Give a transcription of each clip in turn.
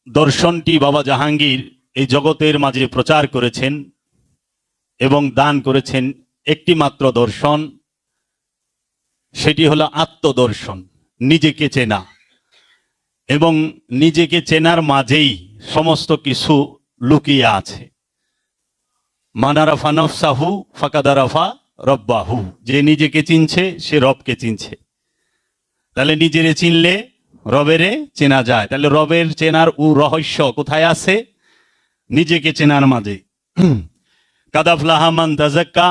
দর্শনটি বাবা জাহাঙ্গীর এই জগতের মাঝে প্রচার করেছেন এবং দান করেছেন একটি মাত্র দর্শন, সেটি হলো আত্মদর্শন, নিজেকে চেনা। এবং নিজেকে চেনার মাঝেই সমস্ত কিছু লুকিয়ে আছে। মানারাফা নফসাহু ফাকাদারাফা রব্বাহু, যে নিজেকে চিনছে সে রবকে চিনছে। তাহলে নিজেরে চিনলে রবেরে চেনা যায়। তাহলে রবের চেনার রহস্য কোথায় আছে? নিজেকে চেনার মাঝে। কাদাফলাহা মান তাযাক্কা,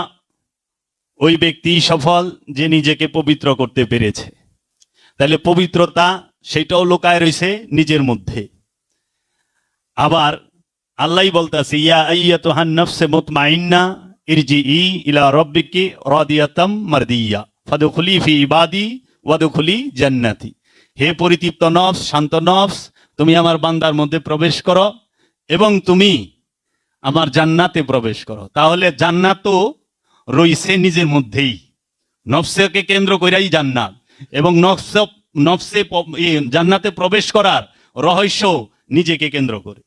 ওই ব্যক্তি সফল যে নিজেকে পবিত্র করতে পেরেছে। তাহলে পবিত্রতা সেটাও লুকায় রয়েছে নিজের মধ্যে। আবার আল্লাহ বলতেছে, ইয়া আইয়াতুহান নাফসে মুতমাইন্না ইরজিই ইলা রাব্বিকি রাদিয়াতাম মারদিয়া ফাদখুলি ফি ইবাদি ওয়াদখুলি জান্নাতি। হে পরিতৃপ্ত নফস, শান্ত নফস, তুমি আমার বান্দার মধ্যে প্রবেশ করো এবং তুমি আমার জান্নাতে প্রবেশ করো। তাহলে জান্নাতও রইছে নিজের মধ্যেই, নফসকে কেন্দ্র করেই জান্নাত। এবং নফসে জান্নাতে প্রবেশ করার রহস্য নিজেকে কেন্দ্র করে।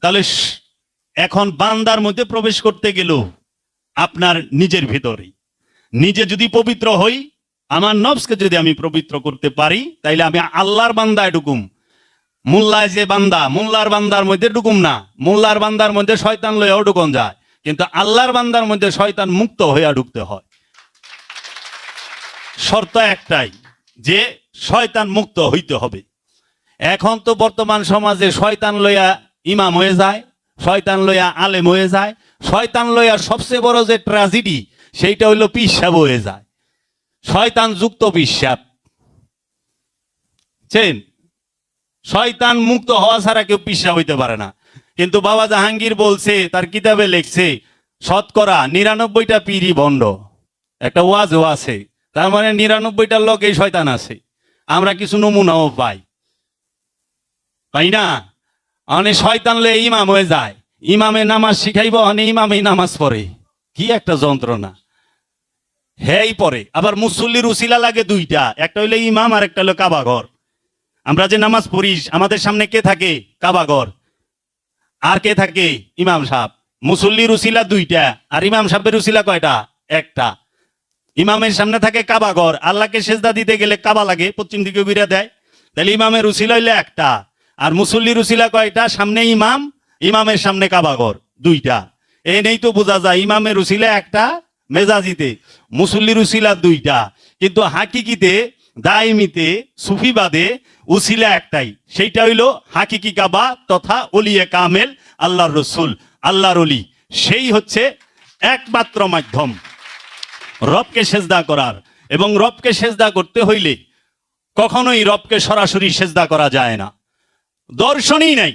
তাহলে এখন বান্দার মধ্যে প্রবেশ করতে গেল আপনার নিজের ভিতরেই। নিজে যদি পবিত্র হই, আমার নফসকে যদি আমি পবিত্র করতে পারি, তাইলে আমি আল্লাহর বান্দায় ঢুকুম। মোল্লায় যে বান্দা, মোল্লার বান্দার মধ্যে ঢুকুম না। মোল্লার বান্দার মধ্যে শয়তান লইয়াও ঢুকন যায়, কিন্তু আল্লাহর বান্দার মধ্যে শয়তান মুক্ত হইয়া ঢুকতে হয়। শর্ত একটাই, যে শয়তান মুক্ত হইতে হবে। এখন তো বর্তমান সমাজে শয়তান লইয়া ইমাম হয়ে যায়, শয়তান লইয়া আলেম হয়ে যায়, শয়তান লইয়া সবচেয়ে বড় যে ট্র্যাজেডি সেইটা হইল পিশাব হয়ে যায়। শয়তান যুক্ত পিশাব, চেন, শয়তান মুক্ত হওয়া ছাড়া কেউ পিশাব হইতে পারে না। কিন্তু বাবা জাহাঙ্গীর বলছে, তার কিতাবে লেখছে, শতকরা ৯৯টা পীরই ভণ্ড। একটা ওয়াজও আছে, তার মানে ৯৯টার লোক এই শয়তান আছে। আমরা কিছু নমুনাও পাই না। অনেক শয়তান লয়ে ইমাম হয়ে যায়, ইমামে নামাজ শিখাইব, অনেক ইমামে নামাজ পড়ে। কি একটা যন্ত্রণা! হেই পরে আবার মুসল্লির উসিলা লাগে দুইটা, একটা হইলো ইমাম আর একটা হলো কাবাঘর। আমরা যে নামাজ পড়ি, আমাদের সামনে কে থাকে? কাবাঘর। আর কে থাকে? ইমাম সাহেব। মুসল্লির উসিলা দুইটা, আর ইমাম সাহেবের উসিলা কয়টা? একটা। ইমামের সামনে থাকে কাবাঘর, আল্লাহকে সেজদা দিতে গেলে কাবা লাগে, পশ্চিম দিকে ঘুরে দেয়। তাহলে ইমামের উসিলা হইলে একটা, আর মুসল্লির উসিলা কয়টা? সামনে ইমাম, ইমামের সামনে কাবাঘর, দুইটা। এই নেই তো বোঝা যায় ইমামের উসিলা একটা মেজাজিতে, মুসল্লির উসিলা দুইটা। কিন্তু হাকিকিতে, দাইমিতে, সুফিবাদে উসিলা একটাই, সেইটা হইলো হাকিকি কাবা তথা ওলিয়ে কামেল আল্লাহর রসুল, আল্লাহর ওলি। সেই হচ্ছে একমাত্র মাধ্যম রবকে সেজদা করার। এবং রবকে সেজদা করতে হইলে কখনোই রবকে সরাসরি সেজদা করা যায় না। দর্শনই নাই,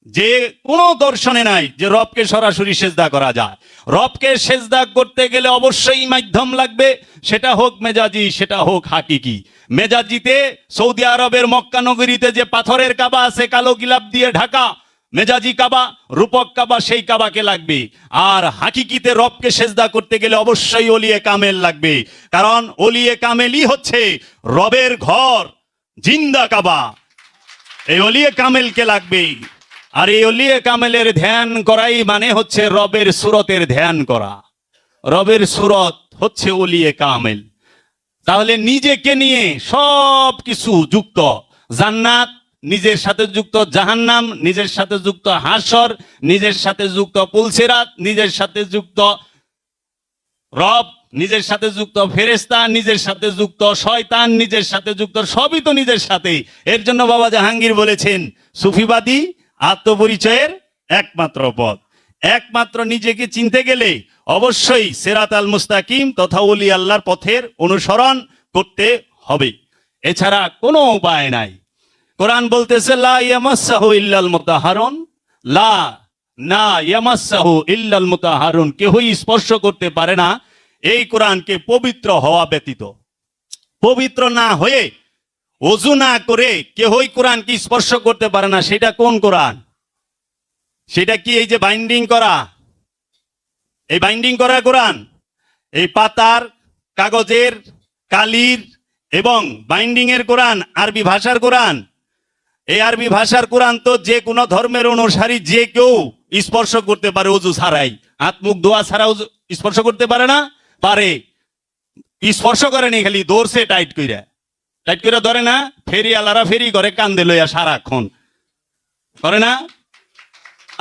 যে কোনো দর্শনে নাই যে রবকে সরাসরি সেজদা করা যায়। রবকে সেজদা করতে গেলে অবশ্যই মাধ্যম লাগবে, সেটা হোক মেজাজি, সেটা হোক হাকিকি। মেজাজিতে সৌদি আরবের মক্কা নগরীতে যে পাথরের কাবা আছে, কালো গিলাপ দিয়ে ঢাকা, মেজাজি কাবা, রূপক কাবা, সেই কাবাকে লাগবে। আর হাকিকিতে রবকে সেজদা করতে গেলে অবশ্যই ওলিয়ে কামেল লাগবে, কারণ ওলিয়ে কামেলই হচ্ছে রবের ঘর, জিন্দা কাবা। এই ওলিয়ে কামেলকে লাগবে। আর এই ওলিয়ে কামেলের ধ্যান করাই মানে হচ্ছে রবের সুরতের ধ্যান করা। রবের সুরত হচ্ছে ওলিয়ে কামেল। তাহলে নিজেকে নিয়ে সব কিছু যুক্ত। জান্নাত নিজের সাথে যুক্ত, জাহান্নাম নিজের সাথে যুক্ত, হাসর নিজের সাথে যুক্ত, পুলসিরাত নিজের সাথে যুক্ত, রব নিজের সাথে যুক্ত, ফেরেশতা নিজের সাথে যুক্ত, শয়তান নিজের সাথে যুক্ত, সবই তো নিজের সাথে। এর জন্য বাবা জাহাঙ্গীর বলেছেন, সুফিবাদী আত্মপরিচয়ের একমাত্র পথ। একমাত্র নিজেকে চিনতে গেলে অবশ্যই সিরাত আল মুস্তাকিম তথা ওলি আল্লাহর পথের অনুসরণ করতে হবে, এছাড়া কোনো উপায় নাই। কোরআন বলতেছে, লা ইয়ামাসসাহু ইল্লাল মুতাহহারুন, লা না ইয়ামাসসাহু ইল্লাল মুতাহহারুন, কেউই স্পর্শ করতে পারে না এই কোরআনকে পবিত্র হওয়া ব্যতীত। পবিত্র না হয়ে, ওযু না করে কেউই কোরআনকে স্পর্শ করতে পারে না। সেটা কোন কোরআন? সেটা কি এই যে বাইন্ডিং করা, এই বাইন্ডিং করা কোরআন? এই পাতার, কাগজের, কালির এবং বাইন্ডিং এর কোরআন, আরবি ভাষার কোরআন? এই আরবি ভাষার কোরআন তো যে কোনো ধর্মের অনুসারী যে কেউ স্পর্শ করতে পারে অজু ছাড়াই, হাত মুখ ধোয়া ছাড়া স্পর্শ করতে পারে না? পারে। স্পর্শ করেনি, খালি দৌড়ছে টাইট কইরা ধরে না, ফেরি আলারা ফেরি করে কান্দে লইয়া সারাক্ষণ করে না?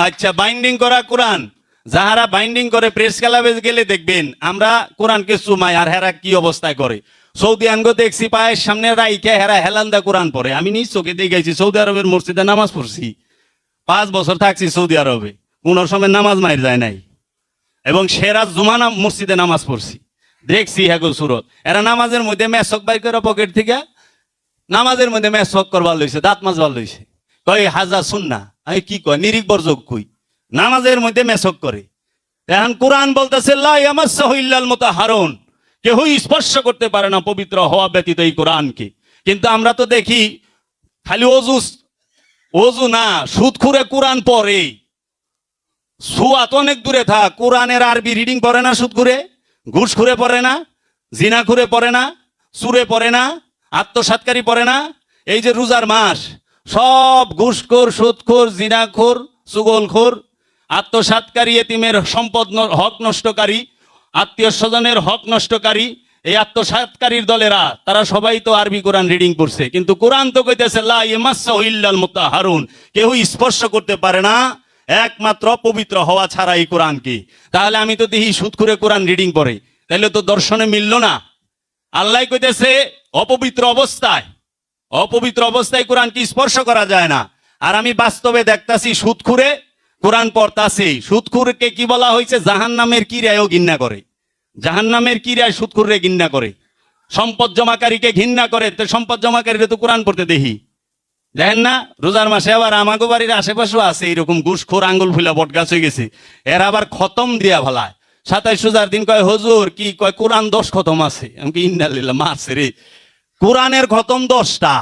আচ্ছা, বাইন্ডিং করা কোরআন যাহারা বাইন্ডিং করে প্রেস ক্লাবে গেলে দেখবেন আমরা কোরআনকে চুমাই, আর হেরা কি অবস্থায় করে। সৌদি আনগো দেখছি পায়ের সামনে রাইকে হেরা হেলান্দা কোরআন পড়ে। আমি নিজ চোখে দেখেছি, সৌদি আরবের মসজিদে নামাজ পড়ছি, 5 বছর থাকছি সৌদি আরবে, কোন সময় নামাজ মাইর যায় নাই, এবং সেরা জুমানা মসজিদে নামাজ পড়ছি, দেখছি হ্যাগো সুরত। এরা নামাজের মধ্যে মেসক বাই করে পকেট থেকে নামাজের মধ্যে মেসক করবার লইছে, দাঁত মাজবার লইছে, কই হাজা শুননা। আমি কি কয় নিরিক বর্জক কই, নামাজের মধ্যে মেসক করে। এখন কোরআন বলতেছে লা ইয়ামাসসাহু ইল্লাল মুতাহহারুন, কেউ স্পর্শ করতে পারে না পবিত্র হওয়া ব্যতীত এই কোরআনকে। কিন্তু আমরা তো দেখি খালি অজু না, সুদখুরে কোরআন পড়ে। সুয়াত অনেক দূরে থাক, কোরআনের আরবি রিডিং পড়ে না সুদখুরে, ঘুষখুরে পড়ে না, জিনাখুরে পড়ে না, সুরে পড়ে না, আত্মসাৎকারী পড়ে না। এই যে রোজার মাস, সব ঘুষখোর, সুদখোর, জিনাখোর, চুগলখোর, আত্মসাৎকারী, এতিমের সম্পদ হক নষ্টকারী, আত্মীয় স্বজনের হক নষ্টকারী, এই আত্মসাৎকারীর দলেরা তারা সবাই তো আরবি কোরআন রিডিং করছে। কিন্তু কোরআন তো কইতেছে লা ইয়ামাসসাহু ইল্লাল মুতাহহারুন, কেউ স্পর্শ করতে পারে না একমাত্র পবিত্র হওয়া ছাড়া এই কোরআনকে। তাহলে আমি তো দেখি সুদখুরে কোরআন রিডিং করে, তাহলে তো দর্শনে মিলল না। আল্লাহ কইতেছে অপবিত্র অবস্থায় কোরআনকে স্পর্শ করা যায় না। আর আমি বাস্তবে দেখতাছি সুদখুরে কোরআন পড়তাছে। সুদখুরকে কি বলা হয়েছে? জাহান্নামের কিরায়ও ঘৃণা করে, জাহান্নামের কিরায় সুদখুররে ঘৃণা করে, সম্পদ জমাকারীকে ঘৃণা করে। তো সম্পদ জমাকারীরা তো কোরআন পড়তে দেখি, দেখেন না? রোজার মাসে আবার আমাগো বাড়ির আশেপাশেও আছে এরকম ঘুষখোর, আঙ্গুল ফুলা বট গাছ হয়ে গেছে, এরা আবার খতম দিয়া ভালায়। 27 রোজার দিন কয় হুজুর কি কয় কোরআন 10 খতম আছে। আমি ইন্নালিল্লাহ, মারছে রে, কোরআনের খতম 10টা,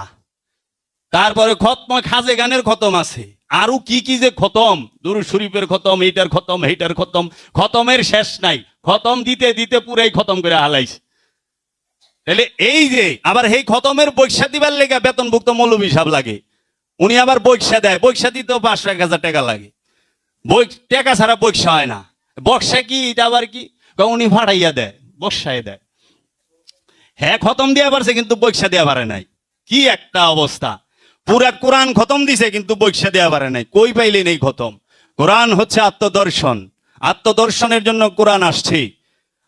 তারপরে খতম খাজে গানের খতম আছে, আরো কি কি যে খতম, দুরূদ শরীফের খতম, এইটার খতম, এইটার খতম, খতমের শেষ নাই। খতম দিতে দিতে পুরাই খতম করে হালাইছে। তাহলে এই যে আবার এই খতমের বৈশা দিবার লেগে বেতনভুক্ত মৌলবী সাহেব লাগে, উনি আবার বৈশা দেয়, বৈশা দিতেও 500-1000 টাকা লাগে। টাকা ছাড়া বৈশা হয় না। বক্সা কি এটা আবার কি, উনি ভাড়াইয়া দেয়, বর্ষায় দেয়। হ্যাঁ খতম দিয়া পারছে কিন্তু বৈশা দেওয়া পারে নাই। কি একটা অবস্থা, পুরা কোরআন খতম দিছে কিন্তু বৈশা দেওয়া পারে নাই। কই পাইলে নেই খতম? কোরআন হচ্ছে আত্মদর্শন, আত্মদর্শনের জন্য কোরআন আসছে।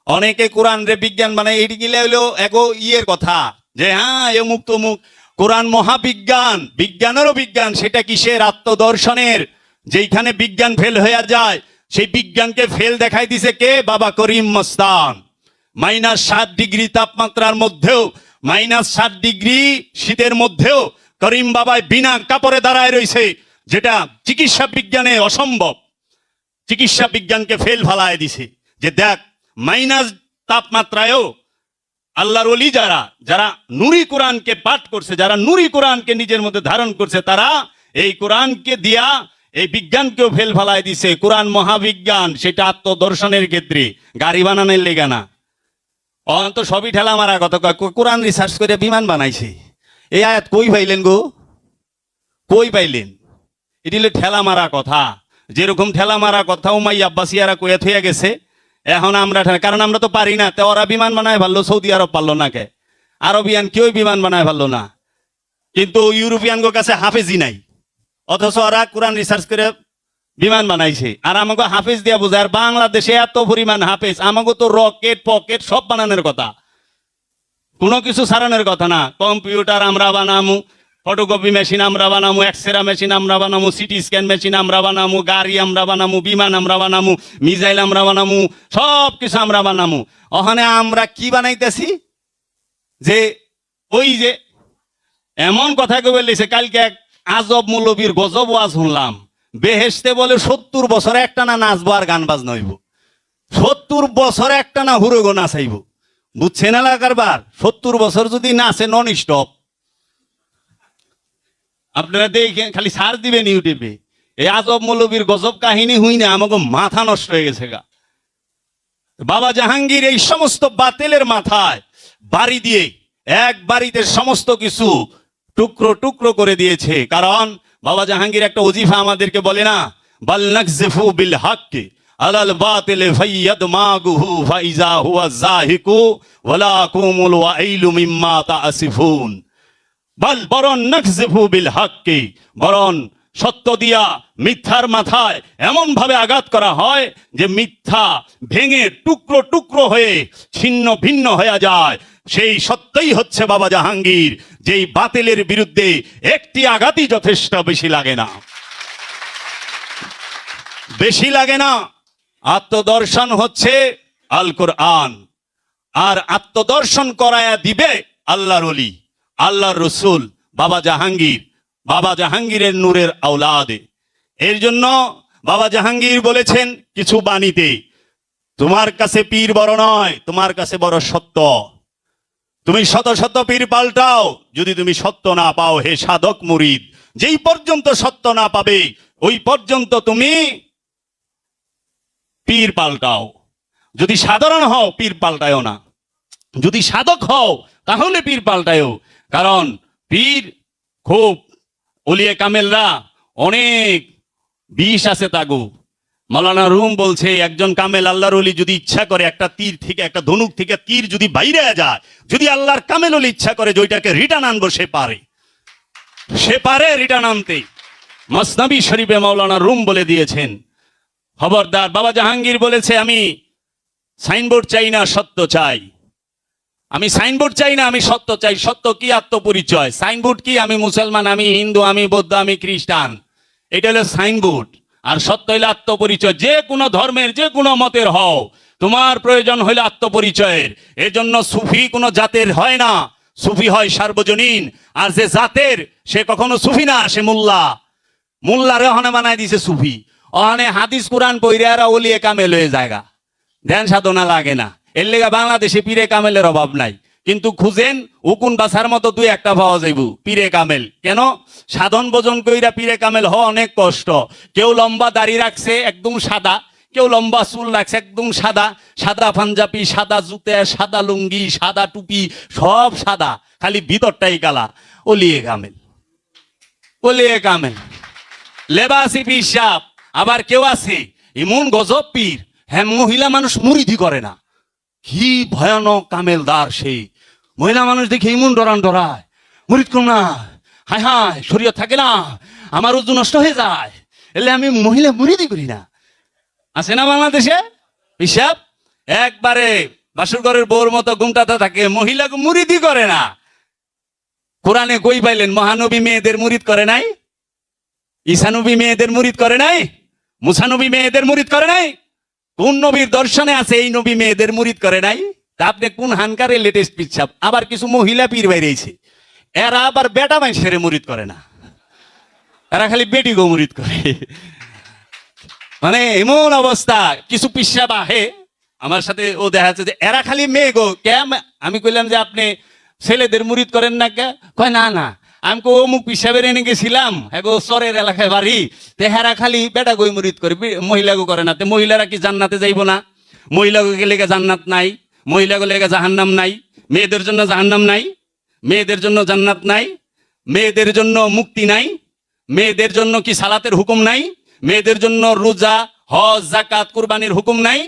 অনেকে কোরআন রে বিজ্ঞান বানায়, এটি গিলে হইলো এগো ইয়ের কথা যে হ্যাঁ অমুক তমুক। কোরআন মহাবিজ্ঞান, বিজ্ঞানেরও বিজ্ঞান। সেটা কিসের? আত্মদর্শনের। যেইখানে বিজ্ঞান ফেল হয়ে যায় সেই বিজ্ঞানকে ফেল দেখাই দিছে কে? বাবা করিম মস্তান। -7 ডিগ্রি তাপমাত্রার মধ্যেও, -7 ডিগ্রি শীতের মধ্যেও করিম বাবায় বিনা কাপড়ে দাঁড়ায় রয়েছে, যেটা চিকিৎসা বিজ্ঞানে অসম্ভব। চিকিৎসা বিজ্ঞানকে ফেল ফালায় দিছে যে দেখ মাইনাস তাপমাত্রায়ও আল্লাহর ওলি যারা যারা নুরি কোরআনকে পাঠ করছে, যারা নুরি কোরআনকে নিজের মধ্যে ধারণ করছে, তারা এই কোরআনকে দিয়া এই বিজ্ঞানকেও ফেল ফালায় দিছে। কোরআন মহাবিজ্ঞান, সেটা আত্মদর্শনের ক্ষেত্রে, গাড়ি বানানোর লেগে না। অন্ত সবই ঠেলা মারা কথা। কোরআন রিসার্চ করে বিমান বানাইছে। এই আয়াত কই পাইলেন গো? কই পাইলেন? এটি হলো ঠেলা মারা কথা। যেরকম ঠেলা মারা কথা উমাই আব্বাসিয়ারা কয়ে থইয়া গেছে, এখন আমরা, কারণ আমরা তো পারি না। তো ওরা বিমান বানায় ভালো, সৌদি আরব পারলো না, কে আরবিয়ান কেউ বিমান বানায় ভালো না। কিন্তু ইউরোপিয়ানগো কাছে হাফেজই নাই, অথচ ওরা কোরআন রিসার্চ করে বিমান বানাইছে। আর আমাকে হাফেজ দিয়া বোঝায়। আর বাংলাদেশে এত পরিমাণ হাফেজ, আমাকে তো রকেট পকেট সব বানানোর কথা, কোনো কিছু সারানোর কথা না। কম্পিউটার আমরা বানামু, ফটোকপি মেশিন আমরা বানামু, এক্সরে মেশিন আমরা বানামু, সিটি স্ক্যান মেশিন আমরা বানামু, গাড়ি আমরা বানামু, বিমান আমরা বানামু, মিসাইল আমরা বানামু, সব কিছু আমরা বানামু। ওখানে আমরা কি বানাইতেছি? যে ওই যে এমন কথা কে বলেছে, কালকে এক আজব মৌলবীর গজব ওয়াজ শুনলাম। বেহেশতে বলে 70 বছর একটা না নাচবো আর গান বাজনা হইব, 70 বছর একটা না হুরগো নাচাইব। বুঝছেন এলাকার বার? 70 বছর যদি নাচে নন স্টপ, আপনারা দেখেন, খালি সার্চ দিবেন ইউটিউবে, এই আজব মৌলবীর গজব কাহিনী হই না, আমাকে মাথা নষ্ট হয়ে গেছে গা। বাবা জাহাঙ্গীর এই সমস্ত বাতিলের মাথায় বাড়ি দিয়ে এক বাড়িতে সমস্ত কিছু টুকরো টুকরো করে দিয়েছে। কারণ বাবা জাহাঙ্গীর একটা ওজিফা আমাদেরকে বলে না, বাল নাকযিফু বিল হাক্কি আলাল বাতিল ফায়াদমাগুহু ফাইজা হুয়া যাহিকু ওয়ালাকুমুল ওয়াইলু মিম্মা তাসিফুন। বাল বরং নাকযিফু বিল হাক্কি, বরং সত্য দিয়া মিথ্যার মাথায় এমন ভাবে আঘাত করা হয় যে মিথ্যা ভেঙে টুকরো টুকরো হয়ে ছিন্ন ভিন্ন হয়ে যায়। সেই সত্যই হচ্ছে বাবা জাহাঙ্গীর, যেই বাতিলের বিরুদ্ধে একটি আঘাতই যথেষ্ট, বেশি লাগে না, বেশি লাগে না। আত্মদর্শন হচ্ছে আল কোরআন, আর আত্মদর্শন করায়া দিবে আল্লাহর ওলি, আল্লাহর রসুল, বাবা জাহাঙ্গীর, বাবা জাহাঙ্গীরের নূরের আওলাদে। এর জন্য বাবা জাহাঙ্গীর বলেছেন কিছু বাণীতে, তোমার কাছে পীর বড় নয়, তোমার কাছে বড় সত্য। তুমি শত শত পীর পাল্টাও, যদি তুমি সত্য না পাও হে সাধক মুরিদ, যেই পর্যন্ত সত্য না পাবে ওই পর্যন্ত তুমি পীর পাল্টাও। যদি সাধারণ হও পীর পাল্টায়ও না, যদি সাধক হও তাহলে পীর পাল্টায়ও। কারণ পীর খুব, ওলিয়ে কামেলরা অনেক বিষ আছে তাগো। মাওলানা রুম বলছে একজন কামেল আল্লাহর ওলি যদি ইচ্ছা করে একটা তীর থেকে, একটা ধনুক থেকে তীর যদি বাইরে যায়, যদি আল্লাহর কামেল ওলি ইচ্ছা করে যে ওইটাকে রিটার্ন আনবো, সে পারে, সে পারে রিটার্ন আনতে। মসনবী শরীফে মাওলানা রুম বলে দিয়েছেন, খবরদার। বাবা জাহাঙ্গীর বলেছে আমি সাইনবোর্ড চাই না, সত্য চাই। আমি সাইনবোর্ড চাই না, আমি সত্য চাই। সত্য কি? আত্মপরিচয়। সাইনবোর্ড কি? আমি মুসলমান, আমি হিন্দু, আমি বৌদ্ধ, আমি খ্রিস্টান। এটা হলো সাইনবোর্ড। আর সত্য হইলে আত্মপরিচয়। যে কোনো ধর্মের, যে কোনো মতের হও, তোমার প্রয়োজন হইলে আত্মপরিচয়ের। এজন্য সুফি কোনো জাতের হয় না, সুফি হয় সার্বজনীন। আর যে জাতের, সে কখনো সুফি না, সে মোল্লা। মোল্লারে ওখানে বানায় দিছে সুফি। ওখানে হাদিস কোরআন পইরা ওলিয়ে কামেল হয়ে জায়গা, ধ্যান সাধনা লাগে না। এর লেগা বাংলাদেশে পীরে কামেলের অভাব নাই। কিন্তু খুঁজেন উকুন বাছার মতো দুই একটা পাওয়া যাইব পীরে কামেল। কেন? সাধন ভোজন কইরা পীরে কামেল হওয়া অনেক কষ্ট। কেউ লম্বা দাড়ি রাখছে একদম সাদা, কেউ লম্বা চুল রাখছে একদম সাদা, সাদা পাঞ্জাবি, সাদা জুতে, সাদা লুঙ্গি, সাদা টুপি, সব সাদা, খালি ভিতরটাই কালা। ওলিয়ে কামেল, ওলিয়ে কামেল, লেবাসি পীর সাহেব। আবার কেউ আছে এমন গজব পীর, হ্যাঁ মহিলা মানুষ মুরিদি করে না। কি ভয়ানক কামেলদার সেই! মহিলা মানুষ দেখে ইমন ডরান ডরায়, মুরিদ করুন না, হায় হায় শরীয়ত থাকে না, আমার উজু নষ্ট হয়ে যায়, এলে আমি মহিলা মুরিদি করি না। আছে না বাংলাদেশে হিসাব? একবারে বাসুরঘরের বউর মতো ঘুমটাতে থাকে, মহিলা মুরিদি করে না। কোরআনে কই পাইলেন মহানবী মেয়েদের মুরিদ করে নাই? ঈসানবী মেয়েদের মুরিদ করে নাই? মুসানবী মেয়েদের মুরিদ করে নাই? কোন নবীর দর্শনে আছে এই নবী মেয়েদের মুরিদ করে নাই? তা আপনি কোন হানকারে লেটেস্ট পিচ্ছাপ? আবার কিছু মহিলা পীর বাইরেছে, এরা আবার বেটা মানুষের মুরিদ করে না, এরা খালি বেটি গো মুরিদ করে। মানে এমন অবস্থা, কিছু পিসাব আহে আমার সাথে, ও দেখা যাচ্ছে যে এরা খালি মেয়ে গো। কেম? আমি কইলাম যে আপনি ছেলেদের মুরিদ করেন না কে? কয় না না, আমি অমুক পিসাবের এনে গেছিলাম, এগো চরের এলাকায় বাড়ি, তেহারা খালি বেটা গই মুরিদ করে, মহিলাগো করে না। মহিলারা কি জান্নাতে যাইব না? মহিলাগো গেলে জান্নাত নাই, মহিলাগো লেগে জাহান্নাম নাই, মেয়েদের জন্য জাহান্নাম নাই, মেয়েদের জন্য জান্নাত নাই, মেয়েদের জন্য মুক্তি নাই, মেয়েদের জন্য কি সালাতের হুকুম নাই, মেয়েদের জন্য রোজা, হজ, যাকাত, কুরবানির হুকুম নাই?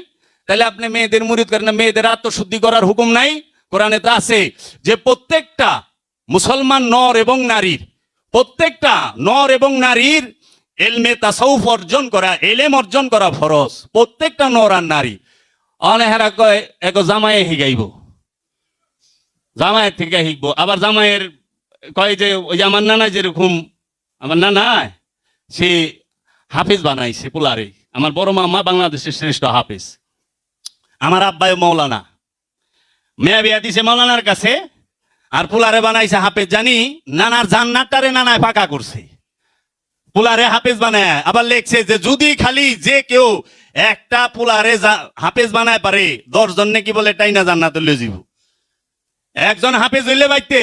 তাহলে আপনি মেয়েদের মুরিদ করেন না? মেয়েদের আত্মশুদ্ধি করার হুকুম নাই? কোরআনে তো আছে যে প্রত্যেকটা মুসলমান নর এবং নারীর, প্রত্যেকটা নর এবং নারীর এলমে তাসাউফ অর্জন করা, এলেম অর্জন করা ফরজ। প্রত্যেকটা নর আর নারী। অনেহেরা কয় এক জামায়ে হিগাইব, জামায়ের থেকে শিখবো। আবার জামাইয়ের কয় যে ওই আমার নানা যেরকম, আমার নানা সে হাফিজ বানাইছে পোলারে। আমার বড় মামা বাংলাদেশের শ্রেষ্ঠ হাফিজ, আমার আব্বাই মৌলানা, মেয়া বিয়া দিছে মৌলানার কাছে, আর পোলারে বানাইছে হাফেজ। জানি নানার জান্নাতটারে নানায় পাকা করছে, পোলারে হাফেজ বানায়। আবার লেখছে যে যদি খালি যে কেউ একটা পোলারে হাফেজ বানায় পারে, 10 জন নাকি বলে টাইনা জান্নাতে লয়ে যাইব। একজন হাফেজ হইলে বাইতে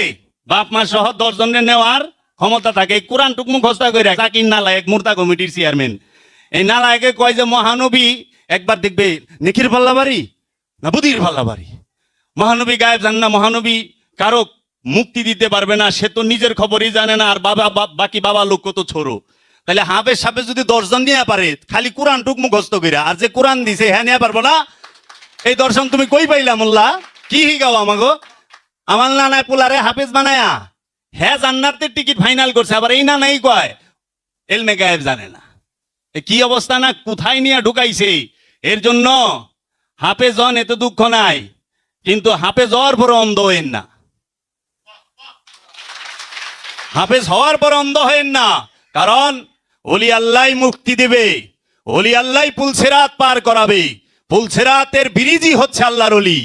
বাপ মা সহ 10 জনের নেওয়ার ক্ষমতা থাকে। কোরআন টুক মুখস্থ করে জাকির নালায়েক মুর্তা কমিটির চেয়ারম্যান, এই নালায়েকে কয় যে মহানবী একবার দেখবে নেকির পাল্লা বাড়ি না বুদির পাল্লা বাড়ি। মহানবী গায়েব জান না, মহানবী কারো মুক্তি দিতে পারবে না, সে তো নিজের খবরই জানে না, আর বাকি বাবা লোক তো ছোড়ো। তাহলে হাফেজ সাহেব যদি 10 জন নিয়ে পারে খালি কোরআন টুক মুখস্থ কইরা, আর যে কোরআন দিছে হ্যাঁ নিয়ে পারবো না? এই দর্শন তুমি কই পাইলা মোল্লা? কি হিগাও আমাগো? আমার নানায় পোলারে হাফেজ বানায়া হ্যাঁ জান্নাতের টিকিট ফাইনাল করছে, আবার এই না নাই কয় এলমে গায়েব জানে না। কি অবস্থা না, কোথায় নিয়ে ঢুকাইছে। এর জন্য হাফেজ হন, এত দুঃখ নাই, কিন্তু হাফেজ হওয়ার পর অন্ধ হইন না। হাফেজ হওয়ার পর অন্ধ হইন না, কারণ ওলি আল্লাহ মুক্তি দেবে, ওলি আল্লাহ পুলসেরাত পার করাবে। পুলসেরাতের ব্রিজই হচ্ছে আল্লাহর ওলি।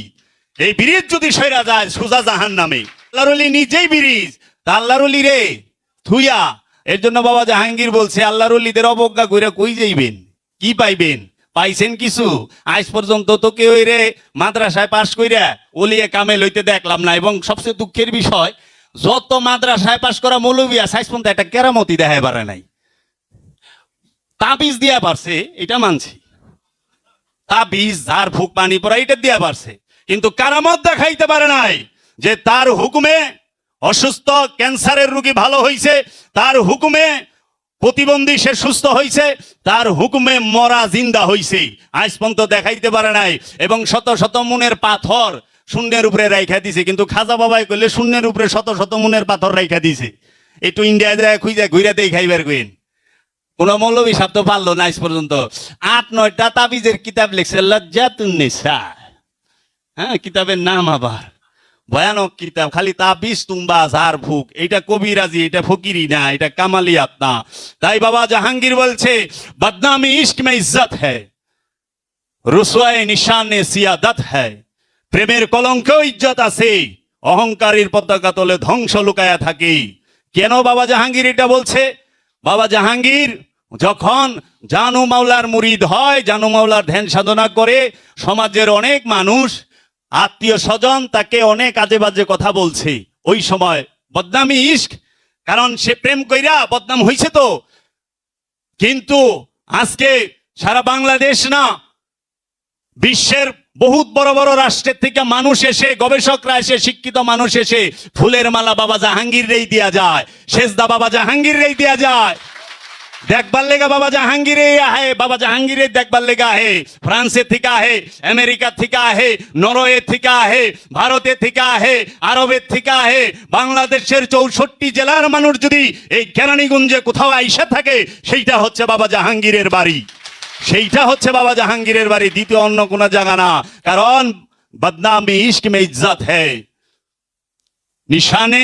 এই ব্রিজ যদি সইরা যায় সোজা জাহান্নামে। আল্লাহর ওলি নিজেই ব্রিজ, তা আল্লাহর ওলি রে থুইয়া। এর জন্য বাবা জাহাঙ্গীর বলছে আল্লাহর ওলিদের অবজ্ঞা কইরা কই যাইবেন, কি পাইবেন? পাইছেন কিছু? আজ পর্যন্ত তো কেউ রে মাদ্রাসায় পাশ কইরা ওলিয়ে কামে লইতে দেখলাম না। এবং সবচেয়ে দুঃখের বিষয়, যত মাদ্রাসায় পাশ করা মৌলবী আছে আজ পর্যন্ত একটা কেরামতি দেখায় পারে নাই। তাবিজ দিয়া পারছে, এটা মানছি, তাবিজ ঝাড় ফুক পানি পড়া এটা দিয়া পারছে, কিন্তু কারামত দেখাইতে পারে নাই যে তার হুকুমে অসুস্থ ক্যান্সারের রোগী ভালো হইছে, তার হুকুমে প্রতিবন্ধী সে সুস্থ হইছে, তার হুকুমে মরা জিন্দা হইছে। আজ পর্যন্ত দেখাইতে পারে নাই। এবং শত শত মনের পাথর শূন্যের উপরে রাইখা দিছে, কিন্তু খাজা বাবাই কইলে শূন্যের উপরে শত শত মনের পাথর রাইখা দিছে। একটু ইন্ডিয়া যায় খুঁজে ঘুরে দেই খাইবার কইন, কোন মৌলবী সাহেব তো পারলো না আজ পর্যন্ত। 8-9টা তাবিজের কিতাব লিখছে, লজ্জাতুন্নিসা, হ্যাঁ কিতাবের নাম আবার ভয়ানক কিতাব, খালি তাবিজ তুম্বা ঝাড় ফুক। এটা কবিরাজি, এটা ফকিরি না, এটা কামালিয়াত না। তাই বাবা জাহাঙ্গীর বলছে বদনামি ইশক মে ইজ্জত হ্যায়, রুসওয়ায়ে নিশানে সিয়াদত হ্যায়। প্রেমের কলঙ্ক ইজ্জত আছে, অহংকারীর পতাকা তলে ধ্বংস লুকায়া থাকে। কেন বাবা জাহাঙ্গীর এটা বলছে? বাবা জাহাঙ্গীর যখন জানু মাওলার মুরিদ হয়, জানু মাওলার ধ্যান সাধনা করে, সমাজের অনেক মানুষ আত্মীয় স্বজন তাকে অনেক আজে বাজে কথা বলছে, ওই সময় বদনামি ইশক, কারণ সে প্রেম কইরা বদনাম হইছে তো। কিন্তু আজকে সারা বাংলাদেশ না, বিশ্বের বহুত বড় বড় রাষ্ট্রের থেকে মানুষ এসে, গবেষকরা এসে, শিক্ষিত মানুষ এসে ফুলের মালা বাবা জাহাঙ্গীর রেই দিয়া যায়, সেজদা বাবা জাহাঙ্গীর রেই দিয়া যায়, দেখবার লেগা বাবা জাহাঙ্গীর আহে, বাবা জাহাঙ্গীর দেখবার লেগা আহে। ফ্রান্সে থেকে আহে, আমেরিকা থেকে আহে, নরওয়ে থেকে আহে, ভারতে থেকে আহে, আরবের থেকে আহে। বাংলাদেশের 64 জেলার মানুষ যদি এই কেরানীগঞ্জে কোথাও আইসা থাকে, সেইটা হচ্ছে বাবা জাহাঙ্গীরের বাড়ি, সেইটা হচ্ছে বাবা জাহাঙ্গীরের বাড়ি, দ্বিতীয় অন্য কোন জায়গা না। কারণ বদনামি ইশক মে ইজ্জত হ্যায়, নিশানে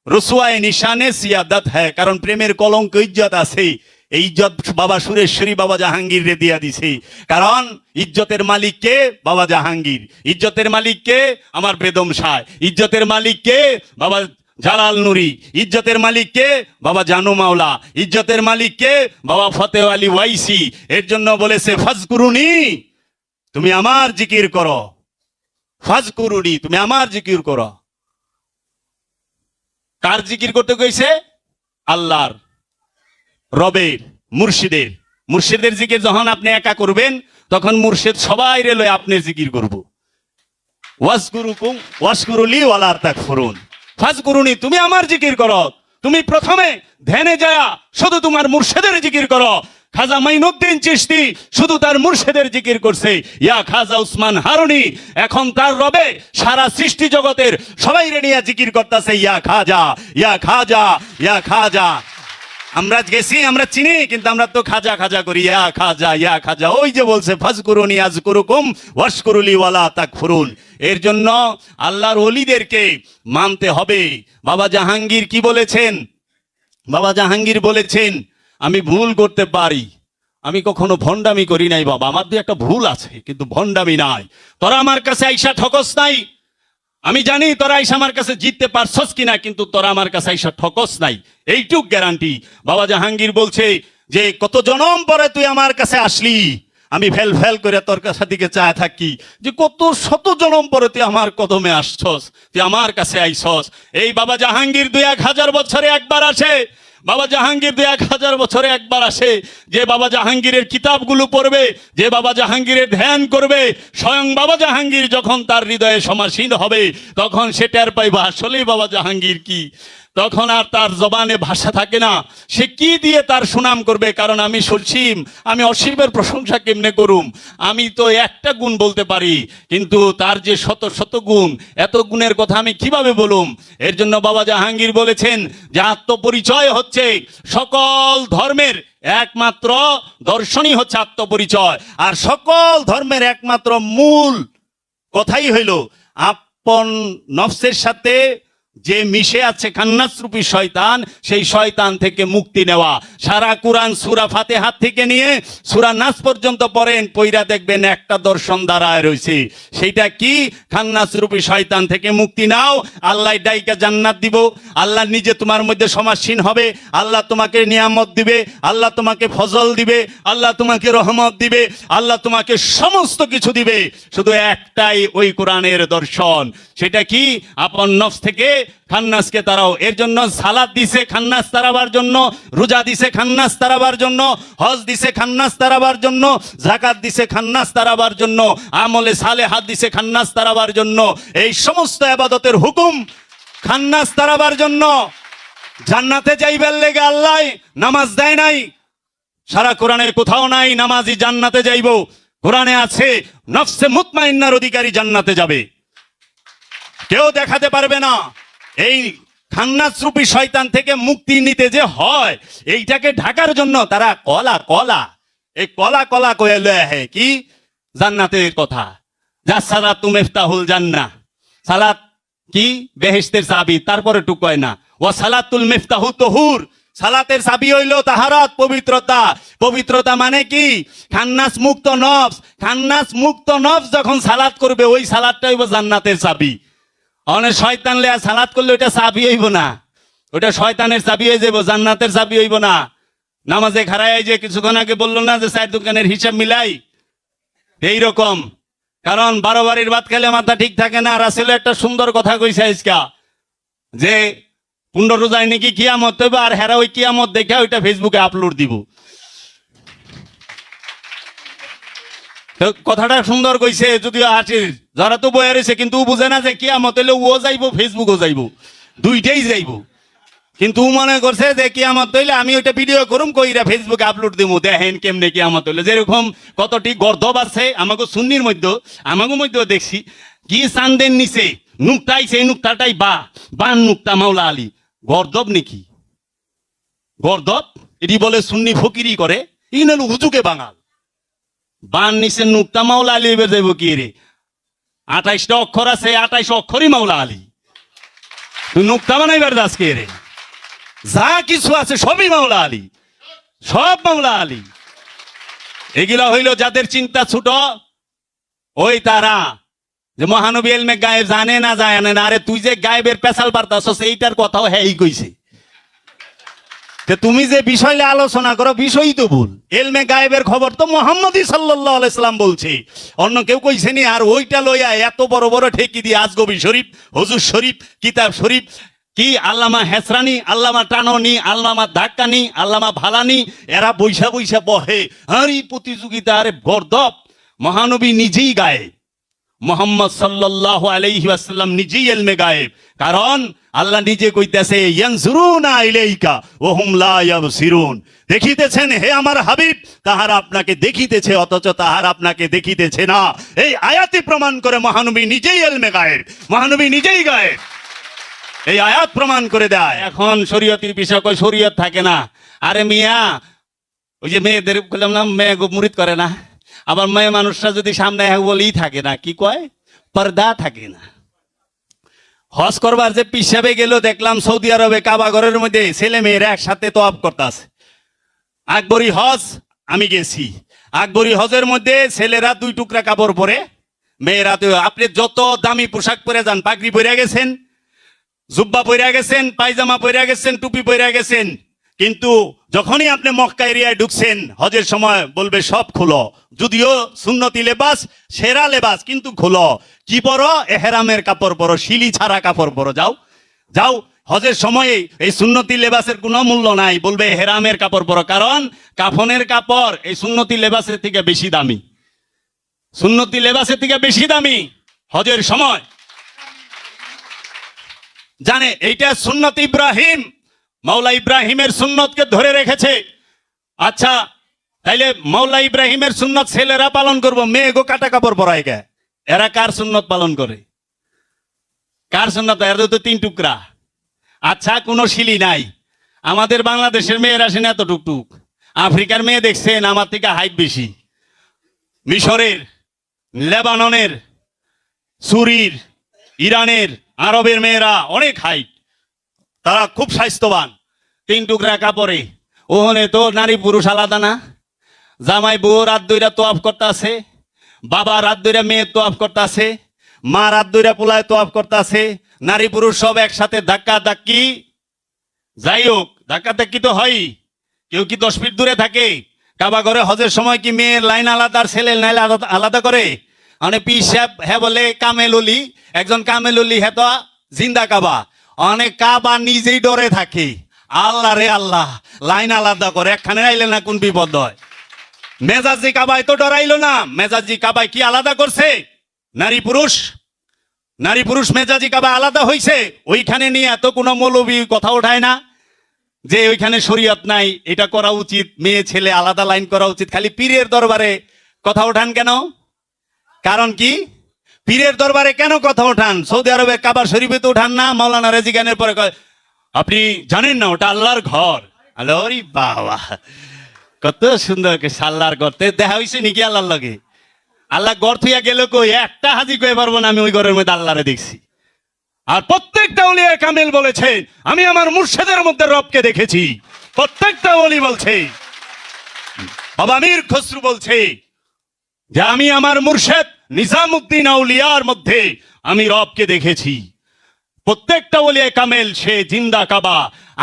রুসওয়ায়ে নিশানে সিয়াদত হ্যায়। কারণ প্রেমের কলঙ্ক ইজ্জত আছে, এই ইজ্জত বাবা সুরেশ্বরী বাবা জাহাঙ্গীর রে দিয়া দিছে। কারণ ইজ্জতের মালিক কে? বাবা জাহাঙ্গীর। ইজ্জতের মালিক কে? আমার বেদম শাহ। ইজ্জতের মালিক কে? বাবা জালাল নুরি। ইজ্জতের মালিক কে? বাবা জানু মাওলা। ইজ্জতের মালিক কে? বাবা ফতেহ আলী ওয়াইসি। এর জন্য বলেছে ফাজকুরুনি, তুমি আমার জিকির করো, ফাজকুরুনি, তুমি আমার জিকির করো। কার জিকির করতে কইছে? আল্লাহর, রবের, মুর্শিদের। মুর্শিদের জিকির যখন আপনি একা করবেন, তখন মুর্শিদ সবাই রে লয় আপনি জিকির করব। ওয়াজকুরুকুম ওয়াশকুরুলি ওয়ালা তাকফুরুন। ফাজকুরুনি, তুমি আমার জিকির করো। তুমি প্রথমে ধ্যানে যায়া শুধু তোমার মুর্শিদের জিকির করো। খাজা মাইনুদ্দিন চিশতি শুধু তার মুর্শিদের জিকির করছে, ইয়া খাজা উসমান হারুনি এখন তার রবে সারা সৃষ্টি জগতের সবাই রে নিয়ে জিকির করতেছে, ইয়া খাজা, ইয়া খাজা, ইয়া খাজা। আমরা গেছি, আমরা চিনি, কিন্তু আমরা তো খাজা খাজা করি, ইয়া খাজা, ইয়া খাজা। ওই যে বলছে ফাজকুরুনি আযকুরুকুম ওয়াশকুরুলি ওয়ালা তাকফুরুন। এর জন্য আল্লাহর ওলিদেরকে মানতে হবে। বাবা জাহাঙ্গীর কি বলেছেন? বাবা জাহাঙ্গীর বলেছেন, আমি ভুল করতে পারি, আমি কখনো ভণ্ডামি করি নাই বাবা, আমার দু একটা ভুল আছে, কিন্তু ভণ্ডামি নাই। তোরা আমার কাছে আইসা ঠকস নাই, আমি জানি তোরা আইসা আমার কাছে জিততে পারছস কিনা, কিন্তু তোরা আমার কাছে আইসা ঠকস নাই, এইটুক গ্যারান্টি। বাবা জাহাঙ্গীর বলছে যে কত জনম পরে তুই আমার কাছে আসলি, আমি ফেল ফেল করে তোর কাছে দিকে চায় থাকি যে কত শত জনম পরে তুই আমার কদমে আসছস, তুই আমার কাছে আইসস। এই বাবা জাহাঙ্গীর 2000 বছরে একবার আসে। বাবা জাহাঙ্গীর 1000 বছরে একবার আসে। যে বাবা জাহাঙ্গীরের কিতাবগুলো পড়বে, যে বাবা জাহাঙ্গীরের ধ্যান করবে, স্বয়ং বাবা জাহাঙ্গীর যখন তার হৃদয়ে সমাসীন হবে তখন সে টের পাইবা আসলেই বাবা জাহাঙ্গীর কি। তখন আর তার জবানে ভাষা থাকে না, সে কি দিয়ে তার সুনাম করবে। কারণ আমি সসীম, আমি অসীমের প্রশংসা কেমনে করুম, আমি তো একটা গুণ বলতে পারি, কিন্তু তার যে শত শত গুণ, এত গুণের কথা আমি কিভাবে বলুম। এর জন্য বাবা জাহাঙ্গীর বলেছেন যে আত্মপরিচয় হচ্ছে সকল ধর্মের একমাত্র দর্শনই হচ্ছে আত্মপরিচয়, আর সকল ধর্মের একমাত্র মূল কথাই হইল আপন নফসের সাথে যে মিশে আছে খান্নাসরূপী শয়তান, সেই শয়তান থেকে মুক্তি নেওয়া। সারা কুরআন সূরা ফাতিহা থেকে নিয়ে সূরা নাস পর্যন্ত পড়েন, পইরা দেখবেন একটা দর্শন দাঁড়ায় রয়েছে। সেইটা কি? খান্নাসরূপী শয়তান থেকে মুক্তি নাও, আল্লাহ ডাইকা জান্নাত দিব, আল্লাহ নিজে তোমার মধ্যে সমাসীন হবে, আল্লাহ তোমাকে নিয়ামত দিবে, আল্লাহ তোমাকে ফজল দিবে, আল্লাহ তোমাকে রহমত দিবে, আল্লাহ তোমাকে সমস্ত কিছু দিবে। শুধু একটাই ওই কোরআনের দর্শন, সেটা কি? আপন নফস থেকে খান্নাসকে তারাও। এর জন্য সালাত দিছে খান্নাস তারাবার জন্য, রোজা দিছে খান্নাস তারাবার জন্য, হজ দিছে খান্নাস তারাবার জন্য, যাকাত দিছে খান্নাস তারাবার জন্য, আমলে সালেহাত দিছে খান্নাস তারাবার জন্য। এই সমস্ত ইবাদতের হুকুম খান্নাস তারাবার জন্য। জান্নাতে যাইবার লেগে আল্লাহ নামাজ দেয় নাই, সারা কোরআনের কোথাও নাই নামাজি জান্নাতে যাইব। কোরআনে আছে নফসে মুতমাইন্নার অধিকারী জান্নাতে যাবে, কেউ দেখাতে পারবে না। এই খান্নাসরূপী শয়তান থেকে মুক্তি নিতে যে হয়, এইটাকে ঢাকার জন্য তারা কলা কলা এই কলা কলা কয়ে লয়ে হে কি জান্নাতের কথা। যা সালাত মিফতাহুল জান্নাহ, সালাত কি বেহেশতের চাবি, তারপরে টুক কয় না ও সালাতুল মিফতাহু তুহুর, সালাতের চাবি হইল তাহারাত, পবিত্রতা। পবিত্রতা মানে কি? খান্নাস মুক্ত নফস, খান্নাস মুক্ত নফস যখন সালাত করবে ওই সালাতটা হইব জান্নাতের চাবি। অনেক শয়তান লেয়া সালাত করলে ওইটা চাবি হইব না, ওইটা শয়তানের চাবি হয়ে যাবো, জান্নাতের চাবি হইব না। নামাজে খাড়ায় যে কিছুক্ষণ আগে বললো না যে চায়ের দোকানের হিসাব মিলাই, এইরকম। কারণ 12 বাড়ির ভাত খেলে মাথা ঠিক থাকে না। রাসূল একটা সুন্দর কথা কইছে আজকা, যে 15 রোজায় নাকি কিয়ামত হইব, আর হেরা ওই কিয়ামত দেখে ওইটা ফেসবুকে আপলোড দিব। কথাটা সুন্দর কইছে, যদিও আছে যারা তো বয়ে রয়েছে, কিন্তু ও বুঝে না যে কিয়ামত হইলে ও যাইবো, ফেসবুকও যাইবো, দুইটাই যাইবো। কিন্তু ও মনে করছে যে কিয়ামত হইলে আমি ওইটা ভিডিও করুম, কইরা ফেসবুকে আপলোড দিব, দেখেন কেমনে কিয়ামত হইলে। যেরকম কতটি গর্দব আছে আমাকে সুন্নির মধ্যে, আমাকে মধ্যেও দেখছি কি চান্দের নিচে নুকটাইছে, এই নুকটাটাই বান নুকটা মাওলা আলী। গর্দব নাকি? গর্দব এটি বলে সুন্নি ফকিরি করে, ইন হলো হুজুকে বাঙাল। বান নিচে নুকটা মাওলা আলী এবার যাইব কি রে? 28টা অক্ষর আছে, 28 অক্ষরই মাওলা আলী। তুই নুকটা বানাইবার দাস কে রে? যা কিছু আছে সবই মাওলা আলী, সব মাওলা আলী। এগুলা হইল যাদের চিন্তা ছোট, ওই তারা যে মহানবী এলমে গায়েব জানে না জানে না। আরে তুই যে গায়েবের পেশাল বার্তাছস, এইটার কথাও হ্যাঁ কইছে। তুমি যে বিষয় নিয়ে আলোচনা করো, বিষয়ই তো ভুল। এলমে গায়েবের খবর তো মুহাম্মদ সাল্লাল্লাহু আলাইহি সাল্লাম বলছে, অন্য কেউ কইছে নি। আর ওইটা লইয়া এত বড় বড় ঠেকি দিয়ে আজগবি শরীফ, হুজুর শরীফ, কিতাব শরীফ, কি আল্লামা হেসরানি, আল্লামা টাননি, আল্লামা ধাক্কানি, আল্লামা ভালানি, এরা বৈশা বৈশা বহে আর এই প্রতিযোগিতা। আরে গর্দব, মহানবী নিজেই গায়েব, মুহাম্মদ সাল্লাল্লাহু আলাইহি ওয়াসাল্লাম নিজেই ইলমে গায়েব। কারণ আল্লাহ নিজে কইতেছে ইয়ানজুরুনা ইলাইকা ওয়া হুম লা ইয়াবসিরুন, দেখিতেছেন হে আমার হাবিব, তাহারা আপনাকে দেখিতেছে অথচ তাহারা আপনাকে দেখিতেছে না। এই আয়াতে প্রমাণ করে মহানবী নিজেই ইলমে গায়েব, মহানবী নিজেই গায়েব। এই আয়াত প্রমাণ করে দেয়। এখন শরীয়তের বিষয় কই শরীয়ত থাকে না। আরে মিয়া, ওই যে মেয়েদের বললাম না, মেয়ে মুরিদ করে না, আবার মেয়ে মানুষরা যদি সামনে বলেই থাকে না, কি কয়, পর্দা থাকে না। হজ করবার যে পিসাবে গেল, দেখলাম সৌদি আরবে কাবা ঘরের মধ্যে ছেলে মেয়েরা একসাথে তওয়াফ করতেছে। আকবরী হজ আমি গেছি, আকবরী হজের মধ্যে ছেলেরা 2 টুকরা কাপড় পরে, মেয়েরা তো আপনি যত দামি পোশাক পরে যান, পাগড়ি পরে গেছেন, জুব্বা পরে গেছেন, পায়জামা পরে গেছেন, টুপি পরে গেছেন, কিন্তু যখনই আপনি মক্কা এরিয়ায় ঢুকছেন হজের সময় বলবে সব খুলো। যদিও সুন্নতি লেবাস, সেরা লেবাস, কিন্তু খুলো। কি পরো? এহরামের কাপড় পরো, শিলি ছাড়া কাপড় পরো। যাও যাও, হজের সময়ে এই সুন্নতি লেবাসের কোনো মূল্য নাই, বলবে হেরামের কাপড় পরো, কারণ কাফনের কাপড় এই সুন্নতি লেবাসের থেকে বেশি দামি, সুন্নতি লেবাসের থেকে বেশি দামি হজের সময়। জানে এইটা সুন্নত ইব্রাহিম, মাওলা ইব্রাহিমের সুন্নতকে ধরে রেখেছে। আচ্ছা তাইলে মাওলা ইব্রাহিমের সুন্নত ছেলেরা পালন করবো, মেয়ে গো কাটা কাপড় পরায় গে, এরা কার সুন্নত পালন করে? কার সুন্নত? এরা তো 3 টুকরা। আচ্ছা কোনো শিলি নাই, আমাদের বাংলাদেশের মেয়েরা আসেন এত টুকটুক, আফ্রিকার মেয়ে দেখছেন আমার থেকে হাইট বেশি, মিশরের, লেবাননের, সুরির, ইরানের, আরবের মেয়েরা অনেক হাইট, তারা খুব স্বাস্থ্যবান, 3 টুকরা কাপড়ে। ওখানে তো নারী পুরুষ আলাদা না, জামাই বউ রাত দুইরা তোয়াফ করতে আছে, বাবা রাত দুইরা মেয়ে তোয়াফ করতে আছে, মা রাত দুইরা পোলায় তোয়াফ করতে আছে, নারী পুরুষ সব একসাথে ধাক্কা ধাক্কি। যাই হোক ধাক্কা ধাক্কি তো হয়, কেউ কি 10 ফিট দূরে থাকে? কাবা ঘরে হজের সময় কি মেয়ের লাইন আলাদা আর ছেলের লাইন আলাদা করে? মানে পীর সাহেব হ্যাঁ বলে কামেলুলি, একজন কামেলুলি হ্যাঁ তো জিন্দা কাবা, অনেক কাবা নিজেই ডরে থাকে, আল্লাহ রে আল্লাহ লাইন আলাদা করে, একখানে আইলে না কোন বিপদ হয়। মেজাজি কাবায় তো ডরাইলো না, মেজাজি কাবায় কি আলাদা করছে? নারী পুরুষ, নারী পুরুষ মেজাজি কাবা আলাদা হইছে, ওইখানে নিয়ে এত কোনো মৌলবী কথা ওঠায় না যে ওইখানে শরীয়ত নাই, এটা করা উচিত, মেয়ে ছেলে আলাদা লাইন করা উচিত। খালি পীরের দরবারে কথা ওঠান কেন? কারণ কি? পীরের দরবারে কেন কথা ওঠান? সৌদি আরবে কাবা শরীফে তো ওঠান না? মাওলানা রেজি গানের পরে কয় আপনি জানেন না ওটা আল্লাহর ঘর। আল্লাহরি বাবা, কত সুন্দর আল্লাহর ঘরতে দেখা হয়েছে নাকি আল্লাহর লগে? আল্লাহ ঘর থুইয়া গেল কই? একটা হাজি কয়ে পারবো না আমি ওই ঘরের মধ্যে আল্লাহরে দেখছি। আর প্রত্যেকটা ওলিয়া কামেল বলেছে আমি আমার মুর্শিদের মধ্যে রবকে দেখেছি, প্রত্যেকটা ওলি বলছে। বাবা মীর খসরু বলছে যে আমি আমার মুর্শিদ নিজামুদ্দিন আউলিয়ার মধ্যে আমি রবকে দেখেছি। প্রত্যেকটা ওলিয়া কামেল সে জিন্দা কাবা।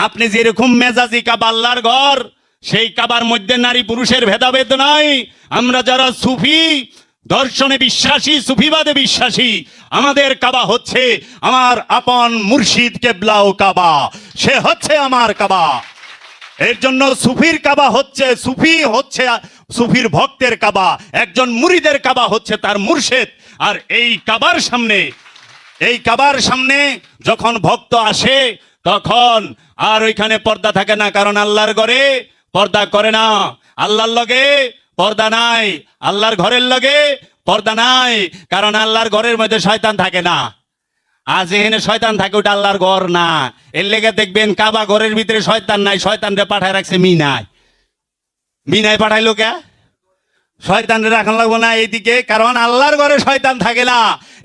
আপনি যেরকম মেজাজি কাবা আল্লাহর ঘর, সেই কাবার মধ্যে নারী পুরুষের ভেদাভেদ নাই। আমরা যারা সুফি দর্শনে বিশ্বাসী, সুফিবাদে বিশ্বাসী, আমাদের কাবা হচ্ছে আমার আপন মুর্শিদ কেবলাও কাবা, সে হচ্ছে আমার কাবা। এর জন্য সুফির কাবা হচ্ছে, সুফি হচ্ছে সুফির ভক্তের কাবা, একজন মুরিদের কাবা হচ্ছে তার মুর্শিদ। আর এই কাবার সামনে, এই কাবার সামনে যখন ভক্ত আসে তখন আর ওইখানে পর্দা থাকে না, কারণ আল্লাহর ঘরে পর্দা করে না, আল্লাহর লগে পর্দা নাই, আল্লাহর ঘরের লগে পর্দা নাই, কারণ আল্লাহর ঘরের মধ্যে শয়তান থাকে না। আজ এখানে শয়তান থাকে, ওটা আল্লাহর ঘর না। এর লেগে দেখবেন কাবা ঘরের ভিতরে শয়তান নাই, শয়তানরে পাঠায় রাখছে মিনায়। মিনায় পাঠাইলো কে? শয়তানরে রাখান লাগবো না এইদিকে, কারণ আল্লাহর ঘরে শয়তান থাকে না।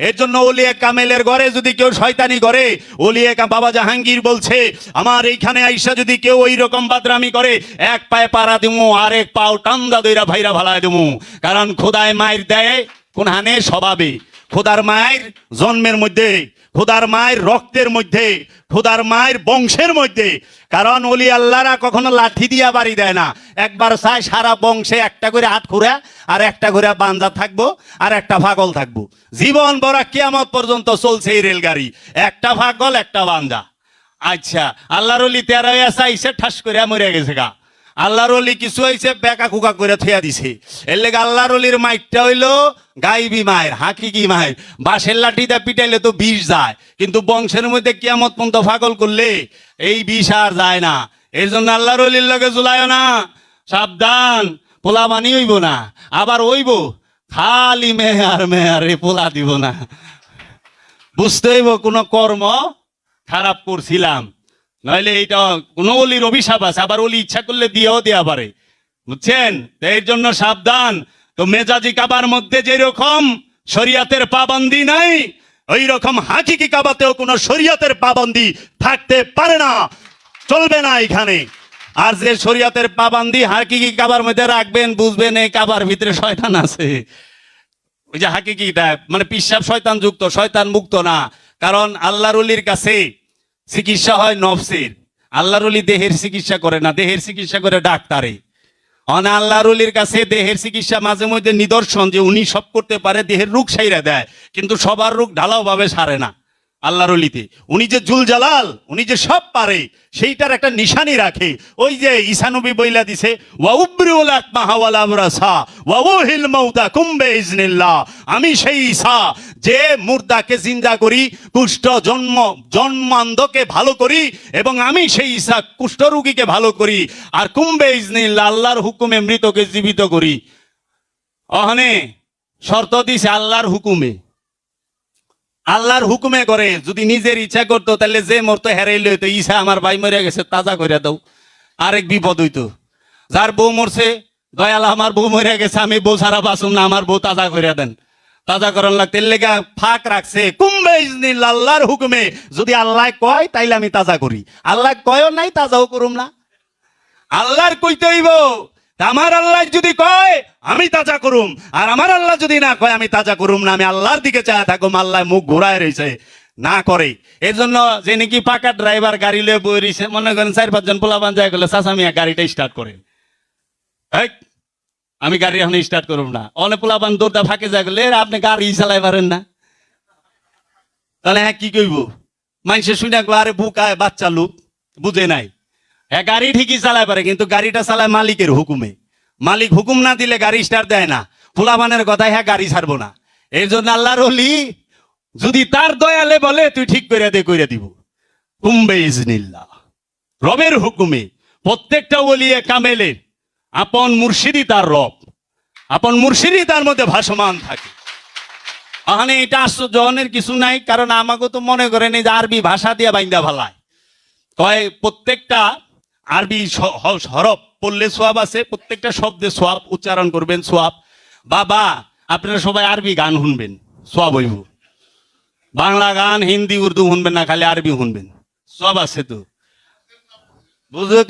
এর জন্য ওলিয়া কামেলের ঘরে যদি কেউ শয়তানি করে, ওলিয়া বাবা জাহাঙ্গীর বলছে আমার এইখানে আইসা যদি কেউ ওই রকম বাদরামি করে, এক পায়ে পাড়া দিমু আর এক পাও টান্দা দইরা ভাইরা ভালায় দিমু। কারণ খোদায় মায়ের দেয় কোন হানে? স্বভাবে। খোদার মায়ের জন্মের মধ্যে, খোদার মায়ের রক্তের মধ্যে, খোদার মায়ের বংশের মধ্যে। কারণ ওলি আল্লাহরা কখনো লাঠি দিয়া বাড়ি দেয় না, একবার চায় সারা বংশে একটা করে হাত খুঁড়া আর একটা করে বান্দা থাকবো আর একটা পাগল থাকবো। জীবন বড় কিয়ামত পর্যন্ত চলছে এই রেলগাড়ি, একটা পাগল একটা বান্দা। আচ্ছা আল্লাহর ওলি তেরা চাইছে ঠাস করে মরে গেছে গা, আল্লাহর ওলি কিছু হয়েছে বেকা কুকা করে থইয়া দিছে। এর লেগে আল্লাহর ওলির মাইরটা হইলো গাইবি মায়ের, হাকিকি মায়ের। বাঁশের লাঠিটা পিটাইলে তো বিষ যায়, কিন্তু বংশের মধ্যে কিয়ামত পর্যন্ত পাগল করলে এই বিষ আর যায় না। এই জন্য আল্লাহর ওলির লগে জুলাইও না, সাবধান, পোলা বানি হইব না। আবার হইব খালি মেয়ার মেয়ার, এ পোলা দিব না। বুঝতে হইব কোনো কর্ম খারাপ করছিলাম, নইলে এইটা কোন অলির অভিশাপ আছে। আবার অলি ইচ্ছা করলে দিয়েও দেয়া পারে, বুঝছেন? এর জন্য সাবধান। তো মেজাজি কাবার মধ্যে যেরকম শরিয়াতের পাবন্দি নাই, ওই রকম হাকিকি কাবাতেও কোনো শরিয়াতের পাবন্দি থাকতে পারে না, চলবে না এখানে। আর যে শরিয়াতের পাবন্দি হাকিকি কাবার মধ্যে রাখবেন, বুঝবেন এই কাবার ভিতরে শয়তান আছে। ওই যে হাকিকিটা মানে পিশাব শয়তান যুক্ত, শয়তান মুক্ত না। কারণ আল্লাহর ওলির কাছে চিকিৎসা হয় নফসের, আল্লাহর ওলি দেহের চিকিৎসা করে না, দেহের চিকিৎসা করে ডাক্তারে। অনা আল্লাহর ওলির কাছে দেহের চিকিৎসা মাঝে মধ্যে নিদর্শন যে উনি সব করতে পারে, দেহের রোগ সাইরা দেয়, কিন্তু সবার রোগ ঢালাও ভাবে সারে না। আল্লাহর অলিতে উনি যে জুল জালাল, উনি যে সব পারে সেইটার একটা নিশানি রাখে। ওই যে ঈসা নবী বইলা দিছে, ওয়া উবরিউল আকমাহা ওয়াল আবরাসা ওয়া উহিল মাউতা কুম্বে ইজনিল্লাহ। আমি সেই ঈসা যে মুর্দাকে জিন্দা করি, কুষ্ঠ জন্মান্ধকে ভালো করি, এবং আমি সেই ঈসা কুষ্ঠ রোগীকে ভালো করি, আর কুম্বে ইজনিল্লাহ আল্লাহর হুকুমে মৃতকে জীবিত করি। অহনে শর্ত দিছে আল্লাহর হুকুমে, আল্লাহর হুকুমে করে। যদি নিজের ইচ্ছা করতো তাহলে যে মরতো হেরাই লইতো, ঈসা আমার ভাই মরে গেছে তাজা করে দাও, আরেক বিপদ হইতো। যার বউ মরছে, দয়াল আমার বউ মরে গেছে, আমি বউ ছাড়া বাঁচুম না, আমার বউ তাজা করে দেন। তাজা করার লাগতে লেগা ফাঁক রাখছে কুম্বে ইজনিল্লাহ আল্লাহর হুকুমে। যদি আল্লাহ কয় তাইলে আমি তাজা করি, আল্লাহ কয়ও নাই তাজাও করুম না। আল্লাহর কইতে হইব। আমার আল্লাহ যদি কয় আমি তাজা করুম, আর আমার আল্লাহ যদি না কয় আমি তাজা করুম না। আমি আল্লাহর দিকে চায় থাকুম, আল্লাহ মুখ ঘুরায় রয়েছে না করে। এর জন্য যে নাকি পাকা ড্রাইভার গাড়ি লয়ে বই রয়েছে, মনে করেন 4-5 জন পোলাপান যায় গেলে, চাচা মিয়া গাড়িটা স্টার্ট করে, আমি গাড়ি এখন স্টার্ট করুম না। অনেক পোলাপান দৌড়টা ফাঁকে যায় গেলে, আপনি গাড়ি চালাই পারেন না, তাহলে হ্যাঁ কি কইব? মানুষে শুনে আরে বুকায় বাচ্চা লোক বুঝে নাই। হ্যাঁ গাড়ি ঠিকই চালায় পারে, কিন্তু গাড়িটা চালায় মালিকের হুকুমে। মালিক হুকুম না দিলে গাড়ি স্টার্ট দেয় না। ফুলাবানের কথায় হ্যাঁ গাড়ি ছাড়বো না। এই জন্য আল্লাহর ওলি যদি তার দয়ালে বলে তুই ঠিক করে দে, করে দিব। কুম্বে ইজনিল্লাহ রবের হুকুমে। প্রত্যেকটা ওলিয়ে কামেলের আপন মুর্শিদি তার রব, আপন মুর্শিদি তার মধ্যে ভাসমান থাকে। আহানে এটা আশ্চর্যজনের কিছু নাই, কারণ আমাকে তো মনে করেন এই যে আরবি ভাষা দিয়ে বাইন্দা ভালায় কয় প্রত্যেকটা আরবি হরফ পড়লে সোয়াব আছে, প্রত্যেকটা শব্দে সোয়াব উচ্চারণ করবেন সোয়াব। বাবা আপনারা সবাই আরবি গান শুনবেন, সোয়াব হইব। বাংলা গান হিন্দি উর্দু শুনবেন না, খালি আরবি শুনবেন, সোয়াব আছে তো। বুঝলো?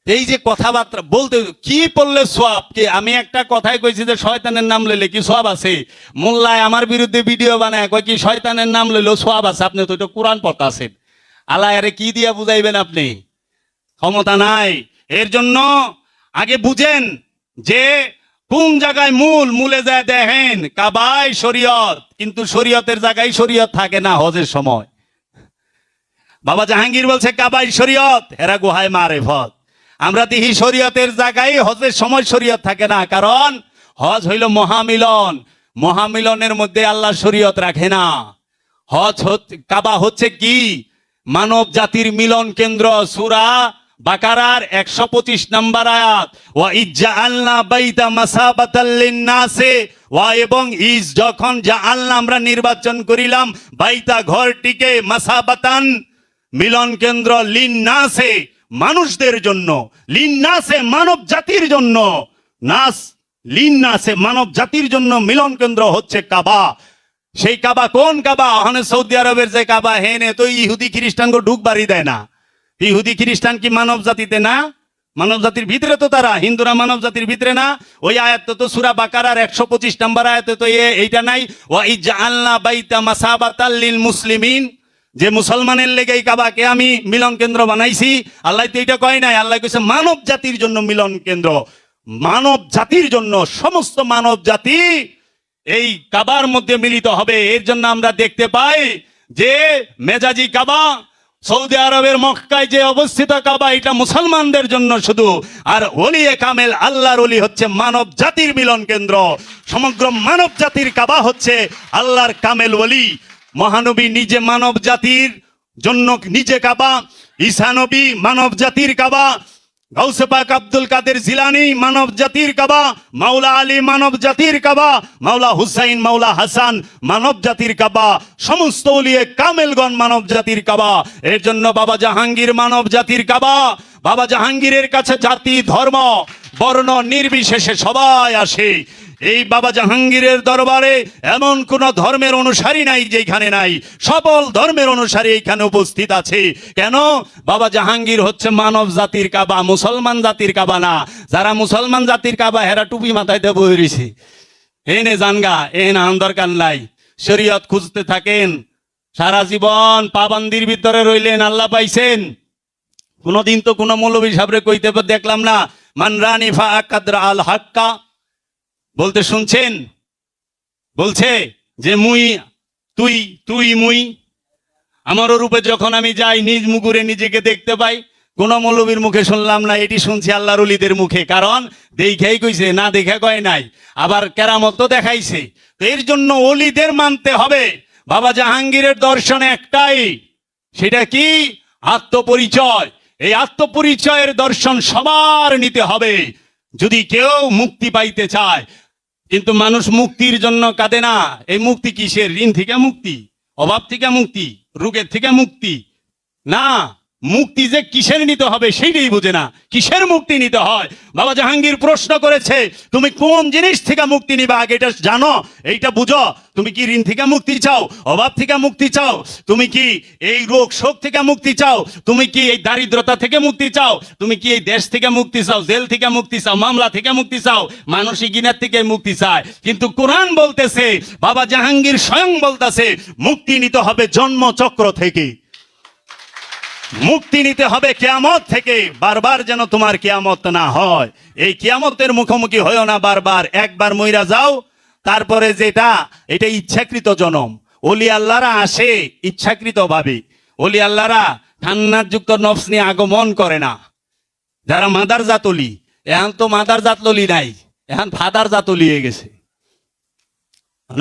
এই যে কথাবার্তা বলতে কি পড়লে সোয়াব কি? আমি একটা কথাই কইছি যে শয়তানের নাম লইলে কি সোয়াব আছে? মোল্লায় আমার বিরুদ্ধে ভিডিও বানায় কয় কি শয়তানের নাম লইলেও সোয়াব আছে। আপনি তো এটা কোরআন পড়তাছেন, আল্লাহ আরে কি দিয়া বুঝাইবেন? আপনি ক্ষমতা নাই। এর জন্য আগে বুঝেন যে কোন জায়গায় মূলে যায় দেখেন কাবায় শরীয়ত, কিন্তু শরীয়তের জায়গায় শরীয়ত থাকে না হজের সময়। বাবা জাহাঙ্গীর বলছে কাবায় শরীয়ত, হেরা গুহায় মারেফত। আমরা দেখি শরীয়তের জায়গায় হজের সময় শরীয়ত থাকে না, কারণ হজ হইল মহামিলন। মহামিলনের মধ্যে আল্লাহ শরীয়ত রাখে না। হজ কাবা হচ্ছে কি? মানব জাতির মিলন কেন্দ্র। সূরা বাকারার 125 নম্বর আয়াত, ওয়া ইজ্জাআলনা বাইতা মাসাবাতাল লিন্নাসে, ওয়া এবং ইজ যখন জাআলনা আমরা নির্বাচন করিলাম, বাইতা ঘরটিকে, মাসাবাতান মিলন কেন্দ্র, লিন্নাসে মানুষদের জন্য, লিন্নাসে মানব জাতির জন্য, নাস লিন্নাসে মানব জাতির জন্য মিলন কেন্দ্র হচ্ছে কাবা। সেই কাবা কোন কাবা? ওখানে সৌদি আরবের যে কাবা, হেনে তো ইহুদি খ্রিস্টানকে ঢুক বাড়ি দেয় না। ইহুদি খ্রিস্টান কি মানব জাতিতে না? মানব জাতির ভিতরে তো তারা, হিন্দুরা মানব জাতির ভিতরে না। ওই আয়াত তো সূরা বাকারার 125 নম্বর আয়াতে তো এইটা নাই, ওয়া ইজআলনা বাইতা মাসাবাতাল লিল মুসলিমিন, যে মুসলমানের লেগে এই কাবাকে আমি মিলন কেন্দ্র বানাইছি। আল্লাহ তো এটা কয় নাই, আল্লাহ কইছে মানব জাতির জন্য মিলন কেন্দ্র। মানব জাতির জন্য, সমস্ত মানব জাতি এই কাবার মধ্যে মিলিত হবে। এর জন্য আমরা দেখতে পাই যে মেজাজি কাবা, সৌদি আরবের মক্কায় যে অবস্থিত কাবা, এটা মুসলমানদের জন্য শুধু। আর ওলিয়ে কামেল আল্লাহর ওলি হচ্ছে মানব জাতির মিলন কেন্দ্র। সমগ্র মানব জাতির কাবা হচ্ছে আল্লাহর কামেল ওলি। মহানবী নিজে মানব জাতির জন্য নিজে কাবা, ঈসা নবী মানব জাতির কাবা, গাউসে পাক আব্দুল কাদের জিলানী মানব জাতির কাবা, মাওলা আলী মানব জাতির কাবা, মাওলা হুসাইন, মাওলা হাসান মানব জাতির কাবা, সমস্ত ওলিয়ে কামেলগণ মানব জাতির কাবা। এর জন্য বাবা জাহাঙ্গীর মানব জাতির কাবা। বাবা জাহাঙ্গীরের কাছে জাতি, ধর্ম, বর্ণ নির্বিশেষে সবাই আসে। এই বাবা জাহাঙ্গীরের দরবারে এমন কোন ধর্মের অনুসারী নাই যেখানে নাই, সকল ধর্মের অনুসারী এখানে উপস্থিত আছে। কেন? বাবা জাহাঙ্গীর হচ্ছে মানব জাতির কাবা, মুসলমান জাতির কাবা না। যারা মুসলমান জাতির কাবা হেরা টুপি মাথায় দিয়ে বই রয়েছে, এনে জানগা, এনে আন দরকার নাই। শরীয়ত খুঁজতে থাকেন, সারা জীবন পাবন্দির ভিতরে রইলেন, আল্লাহ পাইছেন। কোনদিন তো কোনো মৌলবী সাহেবরে কইতে দেখলাম না মান রানিফা আকাদরা আল হাক্কা বলতে শুনছেন? বলছে যে তুই তুই মুই। আমারও রূপে যখন আমি যাই নিজ মুগুরে নিজেকে দেখতে পাই। কোন মৌলবীর মুখে শুনলাম না, এটি শুনছি আল্লাহর ওলিদের মুখে। কারণ দেখেই কইছে, না দেখে কয় নাই। আবার কেরামত তো দেখাইছে। তো এর জন্য ওলিদের মানতে হবে। বাবা জাহাঙ্গীরের দর্শন একটাই, সেটা কি? আত্মপরিচয়। এই আত্মপরিচয়ের দর্শন সবার নিতে হবে যদি কেউ মুক্তি পাইতে চায়। কিন্তু মানুষ মুক্তির জন্য কাঁদে না। এই মুক্তি কিসের? ঋণ থেকে মুক্তি, অভাব থেকে মুক্তি, রোগের থেকে মুক্তি না। মুক্তি যে কিসের নিতে হবে সেইটাই বুঝে না, কিসের মুক্তি নিতে হয়। বাবা জাহাঙ্গীর প্রশ্ন করেছে, তুমি কোন জিনিস থেকে মুক্তি নিবা আগে এটা জানো, এইটা বুঝো। তুমি কি ঋণ থেকে মুক্তি চাও? অভাব থেকে মুক্তি চাও? তুমি কি এই রোগ শোক থেকে মুক্তি চাও? তুমি কি এই দারিদ্রতা থেকে মুক্তি চাও? তুমি কি এই দেশ থেকে মুক্তি চাও? জেল থেকে মুক্তি চাও? মামলা থেকে মুক্তি চাও? মানসিক গিনার থেকে মুক্তি চায়। কিন্তু কোরআন বলতেছে, বাবা জাহাঙ্গীর স্বয়ং বলতেছে, মুক্তি নিতে হবে জন্মচক্র থেকে, মুক্তি নিতে হবে কিয়ামত থেকে। বারবার যেন তোমার কিয়ামত না হয়। এই কিয়ামতের মুখোমুখি হয়েও না বারবার। একবার মইরা যাও, তারপরে যেটা, এটা ইচ্ছাকৃত জনম। ওলি আল্লাহরা আসে ইচ্ছাকৃত ভাবে। ওলি আল্লাহরা ঠান্নার যুক্ত নফস নিয়ে আগমন করে না। যারা মাদার জাত অলি, এখন তো মাদার জাত ললি নাই, এখন ফাদার জাত অলি হয়ে গেছে।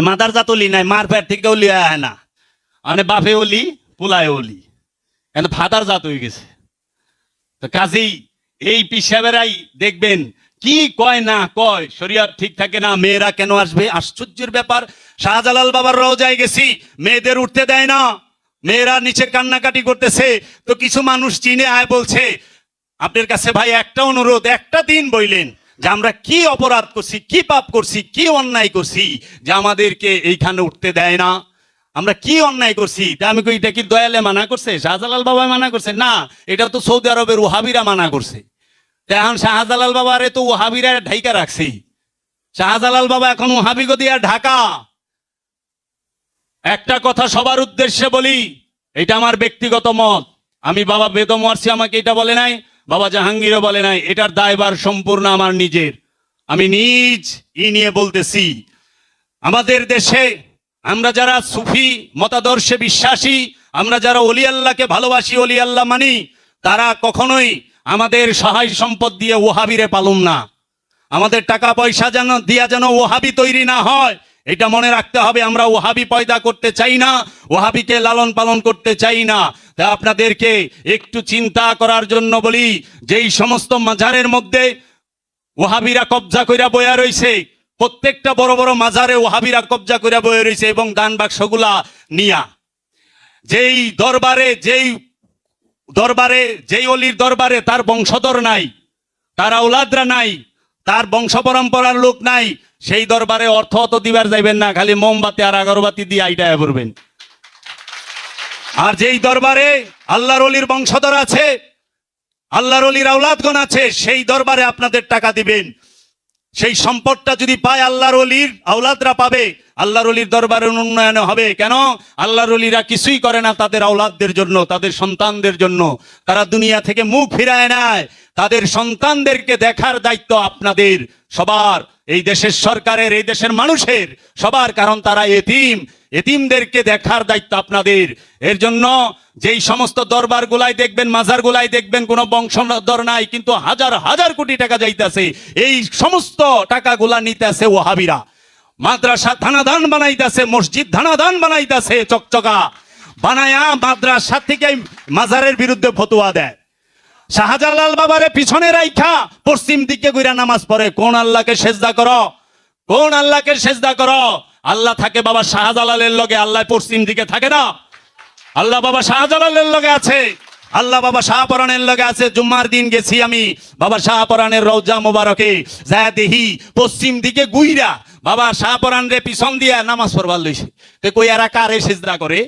মাদার জাত অলি নাই, মার পেট থেকে অলি হয় না। মানে বাপে অলি, পোলায় অলি, এখন ফাদার জাত হয়ে গেছে। তো কাজেই এই পিসাবেরাই দেখবেন কি কয় না কয়, শরীয়ত ঠিক থাকে না। মেয়েরা কেন আসবে? আশ্চর্যের ব্যাপার। শাহজালাল বাবার রওজায় গেছি, মেয়েদের উঠতে দেয় না, মেয়েরা নিচে কান্নাকাটি করতেছে। তো কিছু মানুষ চিনে আয় বলছে, আপনার কাছে ভাই একটা অনুরোধ, একটা দিন বইলেন যে আমরা কি অপরাধ করছি, কি পাপ করছি, কি অন্যায় করছি যে আমাদেরকে এইখানে উঠতে দেয় না, আমরা কি অন্যায় করছি। তা আমি কই, এটা কি দয়ালে মানা করছে? শাহজালাল বাবা মানা করছে? না, এটা তো সৌদি আরবের ওহাবিরা মানা করছে। এখন শাহজালাল বাবারে তো ওহাবিরা ঢাইকা রাখছি। শাহজালাল বাবা এখন ওহাবিগো দিয়া ঢাকা। একটা কথা সবার উদ্দেশ্যে বলি, এটা আমার ব্যক্তিগত মত। আমি বাবা বেদম ওয়ারসি আমাকে এটা বলে নাই, বাবা জাহাঙ্গীরও বলে নাই। এটার দায়ভার সম্পূর্ণ আমার নিজের। আমি নিজ নিয়ে বলতেছি, আমাদের দেশে আমরা যারা সুফি মতাদর্শে বিশ্বাসী, আমরা যারা ওলি আল্লাহকে ভালোবাসি, ওলি আল্লাহ মানি, তারা কখনোই আমাদের সহায় সম্পদ দিয়ে ওহাবিরে পালুম না। আমাদের টাকা পয়সা যেন দিয়া যেন ওহাবি তৈরি না হয়, এটা মনে রাখতে হবে। আমরা ওহাবি পয়দা করতে চাই না, ওহাবিকে লালন পালন করতে চাই না। তা আপনাদেরকে একটু চিন্তা করার জন্য বলি, যেই সমস্ত মাজারের মধ্যে ওহাবিরা কবজা কইরা বয়া রইছে, প্রত্যেকটা বড় বড় মাজারে ওহাবিরা কবজা করে বয়ে রয়েছে এবং দান বাক্সগুলা নিয়া। যেই দরবারে যেই অলির দরবারে তার বংশধর নাই, তার আওলাদরা নাই, তার বংশ পরম্পরার লোক নাই, সেই দরবারে অর্থ অত দিবার যাইবেন না, খালি মোমবাতি আর আগরবাতি দিয়ে আইটায় পড়বেন। আর যেই দরবারে আল্লাহর অলির বংশধর আছে, আল্লাহর অলির আওলাদগণ আছে, সেই দরবারে আপনাদের টাকা দিবেন। সেই সম্পদটা যদি পায় আল্লাহর ওলির আওলাদরা পাবে, আল্লাহর ওলির দরবারের উন্নয়ন হবে। কেন? আল্লাহর ওলিরা কিছুই করে না তাদের আওলাদদের জন্য, তাদের সন্তানদের জন্য। তারা দুনিয়া থেকে মুখ ফিরায় নেয়। তাদের সন্তানদেরকে দেখার দায়িত্ব আপনাদের সবার, এই দেশের সরকারের, এই দেশের মানুষের সবার। কারণ তারা এতিম, এতিমদেরকে দেখার দায়িত্ব আপনাদের। এর জন্য যেই সমস্ত দরবার গুলাই দেখবেন, মাজার গুলাই দেখবেন, কোনো বংশধর নাই, কিন্তু হাজার হাজার কোটি টাকা যাইতেছে। এই সমস্ত টাকাগুলা নিতেছে ওহাবিরা। মাদ্রাসা ধানাদান বানাইতেছে, মসজিদ ধানাদান বানাইতেছে, চকচকা বানায়া মাদ্রাসা থেকে মাজারের বিরুদ্ধে ফতোয়া দেয়। শাহজালাল বাবারে পিছনে রাইখা পশ্চিম দিকে ঘুরে নামাজ পড়ে। কোন আল্লাহকে সেজদা করো? কোন আল্লাহকে সেজদা করো? আল্লাহ থাকে বাবা শাহজালালের লগে, আল্লাহ পশ্চিম দিকে থাকে না। আল্লাহ বাবা শাহজালালের লগে আছে, আল্লাহ বাবা শাহপরানের লগে আছে। জুম্মার দিন গেছি আমি বাবা শাহপরানের রওজা মোবারকে, যা দেখি পশ্চিম দিকে গুইরা বাবা শাহপরান রে পিছন দিয়া নামাজ পড়বার লইছে। কই এরা কারে সেজদা করে?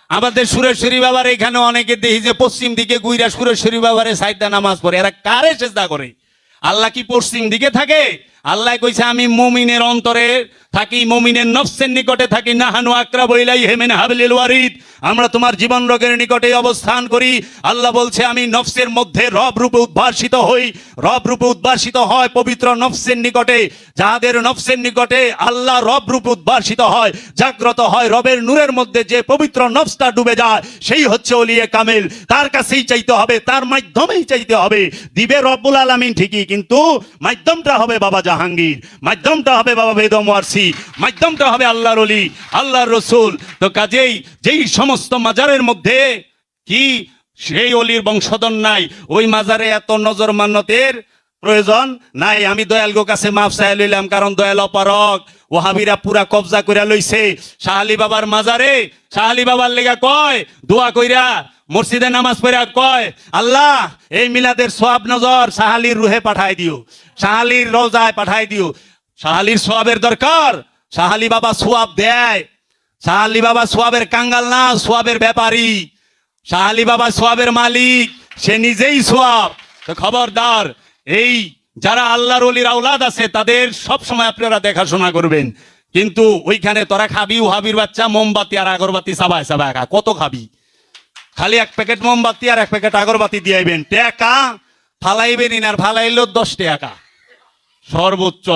আমাদের সুরেশ্বরী বাবার এখানে অনেকে দেখি যে পশ্চিম দিকে গুইরা সুরেশ্বরী বাবারে সাইদা নামাজ পড়ে। এরা কারে সেজদা করে? আল্লাহ কি পশ্চিম দিকে থাকে? আল্লাহ কইছে আমি মুমিনের অন্তরে থাকি মুমিনের নফসের নিকটে থাকি, নাহানু আকরাবু ইলাইহি মিন হাবলিল ওয়ারিদ, আমরা তোমার জীবন রোগের নিকটে অবস্থান করি। আল্লাহ বলছে আমি নফসের মধ্যে রব রূপে উদ্ভাসিত হই, রব রূপে উদ্ভাসিত হয় পবিত্র নফসের নিকটে। যাদের নফসের নিকটে আল্লাহ রব রূপে উদ্ভাসিত হয়, জাগ্রত হয়, রবের নূরের মধ্যে যে পবিত্র নফসটা ডুবে যায়, সেই হচ্ছে ওলিয়ে কামেল। তার কাছেই চাইতে হবে, তার মাধ্যমেই চাইতে হবে। দিবে রব্বুল আলামিন ঠিকই, কিন্তু মাধ্যমটা হবে বাবা জাহাঙ্গীর, মাধ্যমটা হবে বাবা বেদম ওয়ারসি, মাধ্যমটা হবে আল্লাহর ওলি, আল্লাহর রসুল। তো কাজেই যেই সমস্ত মাজারের মধ্যে কি সেই অলির বংশধর নাই, ওই মাজারে এত নজর মান্যতের প্রয়োজন নাই। আমি দয়াল গো কাছে মাফ চাই লইলাম, কারণ দয়াল অপারক, ওহাবিরা পুরা কবজা কইরা লইছে শাহ আলী বাবার মাজারে। শাহ আলী বাবার লেগা কয় দোয়া কইরা মসজিদে নামাজ পড়া কয়, আল্লাহ এই মিলাদের সওয়াব নজর শাহ আলীর রুহে পাঠায় দিও, শাহ আলীর রওজায় পাঠায় দিও। শাহ আলীর সওয়াবের দরকার, শাহ আলী বাবা সওয়াব দেয়। শাহ আলী বাবা সওয়াবের কাঙ্গাল না, সওয়াবের ব্যাপারী। শাহ আলী বাবা সওয়াবের মালিক, সে নিজেই সওয়াব। তো খবরদার, এই যারা আল্লাহর ওলির আওলাদ আছে তাদের সব সময় আপনারা দেখাশোনা করবেন। কিন্তু ওইখানে তোরা খাবি ওহাবির বাচ্চা মোমবাতি আর আগরবাতি চাবায় চাবায় খা, কত খাবি? খালি এক প্যাকেট মোমবাতি আর এক প্যাকেট আগরবাতি দিয়ে আইবেন, টাকা ফালাইবেন আর ফালাইল 10 টাকা সর্বোচ্চ।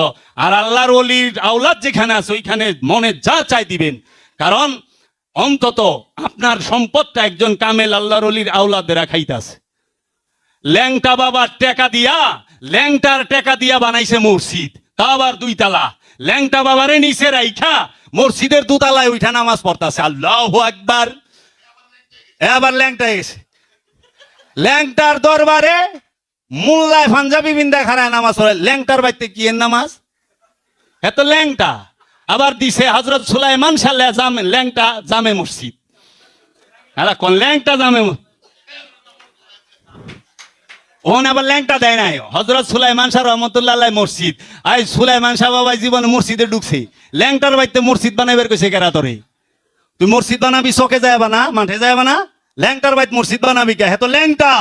আর আল্লাহর ওলির আওলাদ যেখানে আছে ওইখানে মনে যা চাই দিবেন, কারণ অন্তত আপনার সম্পদটা একজন কামেল আল্লাহর ওলির আওলাদেরা খাইতাছে। ল্যাংটা বাবার টাকা দিয়া, ল্যাংটার টাকা দিয়া বানাইছে মসজিদ, তা আবার 2 তালা। ল্যাংটা বাবারে নিচে রাইখা মসজিদের 2 তালায় উঠা নামাজ পড়তাছে। আল্লাহু আকবার। এবার ল্যাংটা গেছে, ল্যাংটার দরবারে মোল্লায় পাঞ্জাবি বিন্দা খারায় নামাজ পড়ে। ল্যাংটার বাইতে কি এর নামাজ? এত ল্যাংটা। আবার দিছে হযরত সুলাইমান সাল্লাহ জামে, ল্যাংটা জামে মসজিদ। আলা কোন ল্যাংটা জামে, ওন আবার ল্যাংটা দেয় নাই। হযরত সুলাইমান শাহ রহমতুল্লাহ আলাইহি মসজিদ। আই সুলাইমান শাহ বাবা জীবনে মসজিদে ঢুকছে, ল্যাংটার বাইতে মসজিদ বানাইবার কইছে কেরা তোরে? তুই মসজিদ বানাবি চকে যাইবা না, মাঠে যাইবা না, ল্যাংটার বাইতে মসজিদ বানাবি কে? হেতো ল্যাংটা।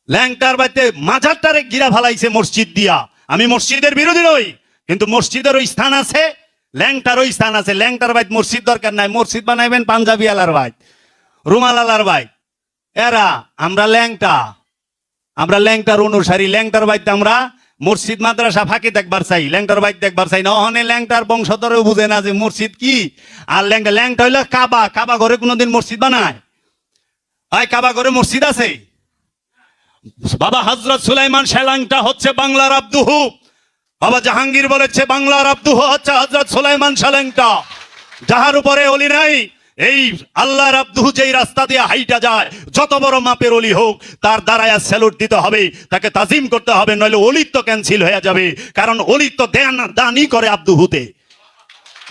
ল্যাংটার বাইতে মাঝারটারে গিরা ফালাইছে মসজিদ দিয়া। আমি মসজিদের বিরোধী নই, কিন্তু মসজিদেরও স্থান আছে, ল্যাংটারও স্থান আছে। ল্যাংটার বাইতে মসজিদ দরকার নাই, মসজিদ বানাইবেন পাঞ্জাবি আলার বাইত, রুমাল আলার বাইত। এরা আমরা ল্যাংটা, আমরা ল্যাংটার অনুসারী। ল্যাংটার বাইতে আমরা মসজিদ মাদ্রাসা ফাঁকি দেখবার চাই, ল্যাংটার বাইতে দেখবার চাই না। ওখানে ল্যাংটার বংশধরেও বুঝে না যে মসজিদ কি। আর ল্যাংটা, ল্যাংটা হইলো কাবা। কাবা ঘরে কোনোদিন মসজিদ বানায়? আয় কাবা ঘরে মসজিদ আছে? বাবা হযরত সুলাইমান ল্যাংটা হচ্ছে বাংলার আব্দুহু। বাবা জাহাঙ্গীর বলেছে বাংলার আব্দুহু হচ্ছে হযরত সুলাইমান ল্যাংটা, যাহার উপরে অলি নাই। এই আল্লাহর আব্দুহু যেই রাস্তা দিয়ে হাইটা যায়, যত বড় মাপের অলি হোক, তার দ্বারায় স্যালুট দিতে হবে, তাকে তাজিম করতে হবে, নইলে অলিত্ব ক্যান্সেল হয়ে যাবে। কারণ অলিত্ব দানই করে আব্দুহুতে,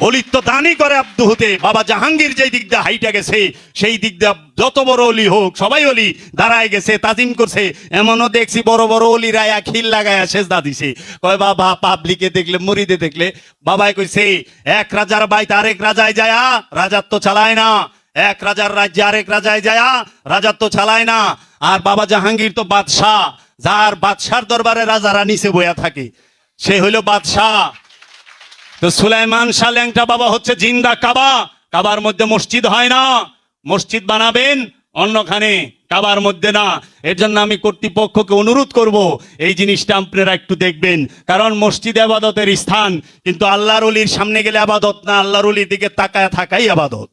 অলিত্ব দানই করে আব্দুহুতে। বাবা জাহাঙ্গীর যেই দিক দিয়ে হাইটা গেছে, সেই দিক দিয়ে যত বড় অলি হোক সবাই অলি দাঁড়ায় গেছে, তাজিম করছে। এমনও দেখছি বড় বড় অলিরা খিল লাগায় সেজদা দিছে। কয় বাবা পাবলিকে দেখলে, মুরিদে দেখলে বাবাই কইছে এক রাজার বাইতে আরেক রাজায় যায়া রাজাত্ব চালায় না, এক রাজার রাজ্যে আরেক রাজায় যায়া রাজাত্ব চালায় না। আর বাবা জাহাঙ্গীর তো বাদশাহ, যার বাদশার দরবারে রাজারা নিচে বইয়া থাকে, সে হইল বাদশাহ। তো সুলাইমান শাহ ল্যাংটা বাবা হচ্ছে জিন্দা কাবা। কাবার মধ্যে মসজিদ হয় না, মসজিদ বানাবেন অন্যখানে, কাবার মধ্যে না। এর জন্য আমি কর্তৃপক্ষকে অনুরোধ করব এই জিনিসটা আপনারা একটু দেখবেন। কারণ মসজিদ আবাদতের স্থান, কিন্তু আল্লাহর ওলির সামনে গেলে আবাদত না, আল্লাহর ওলির দিকে তাকায় থাকাই আবাদত।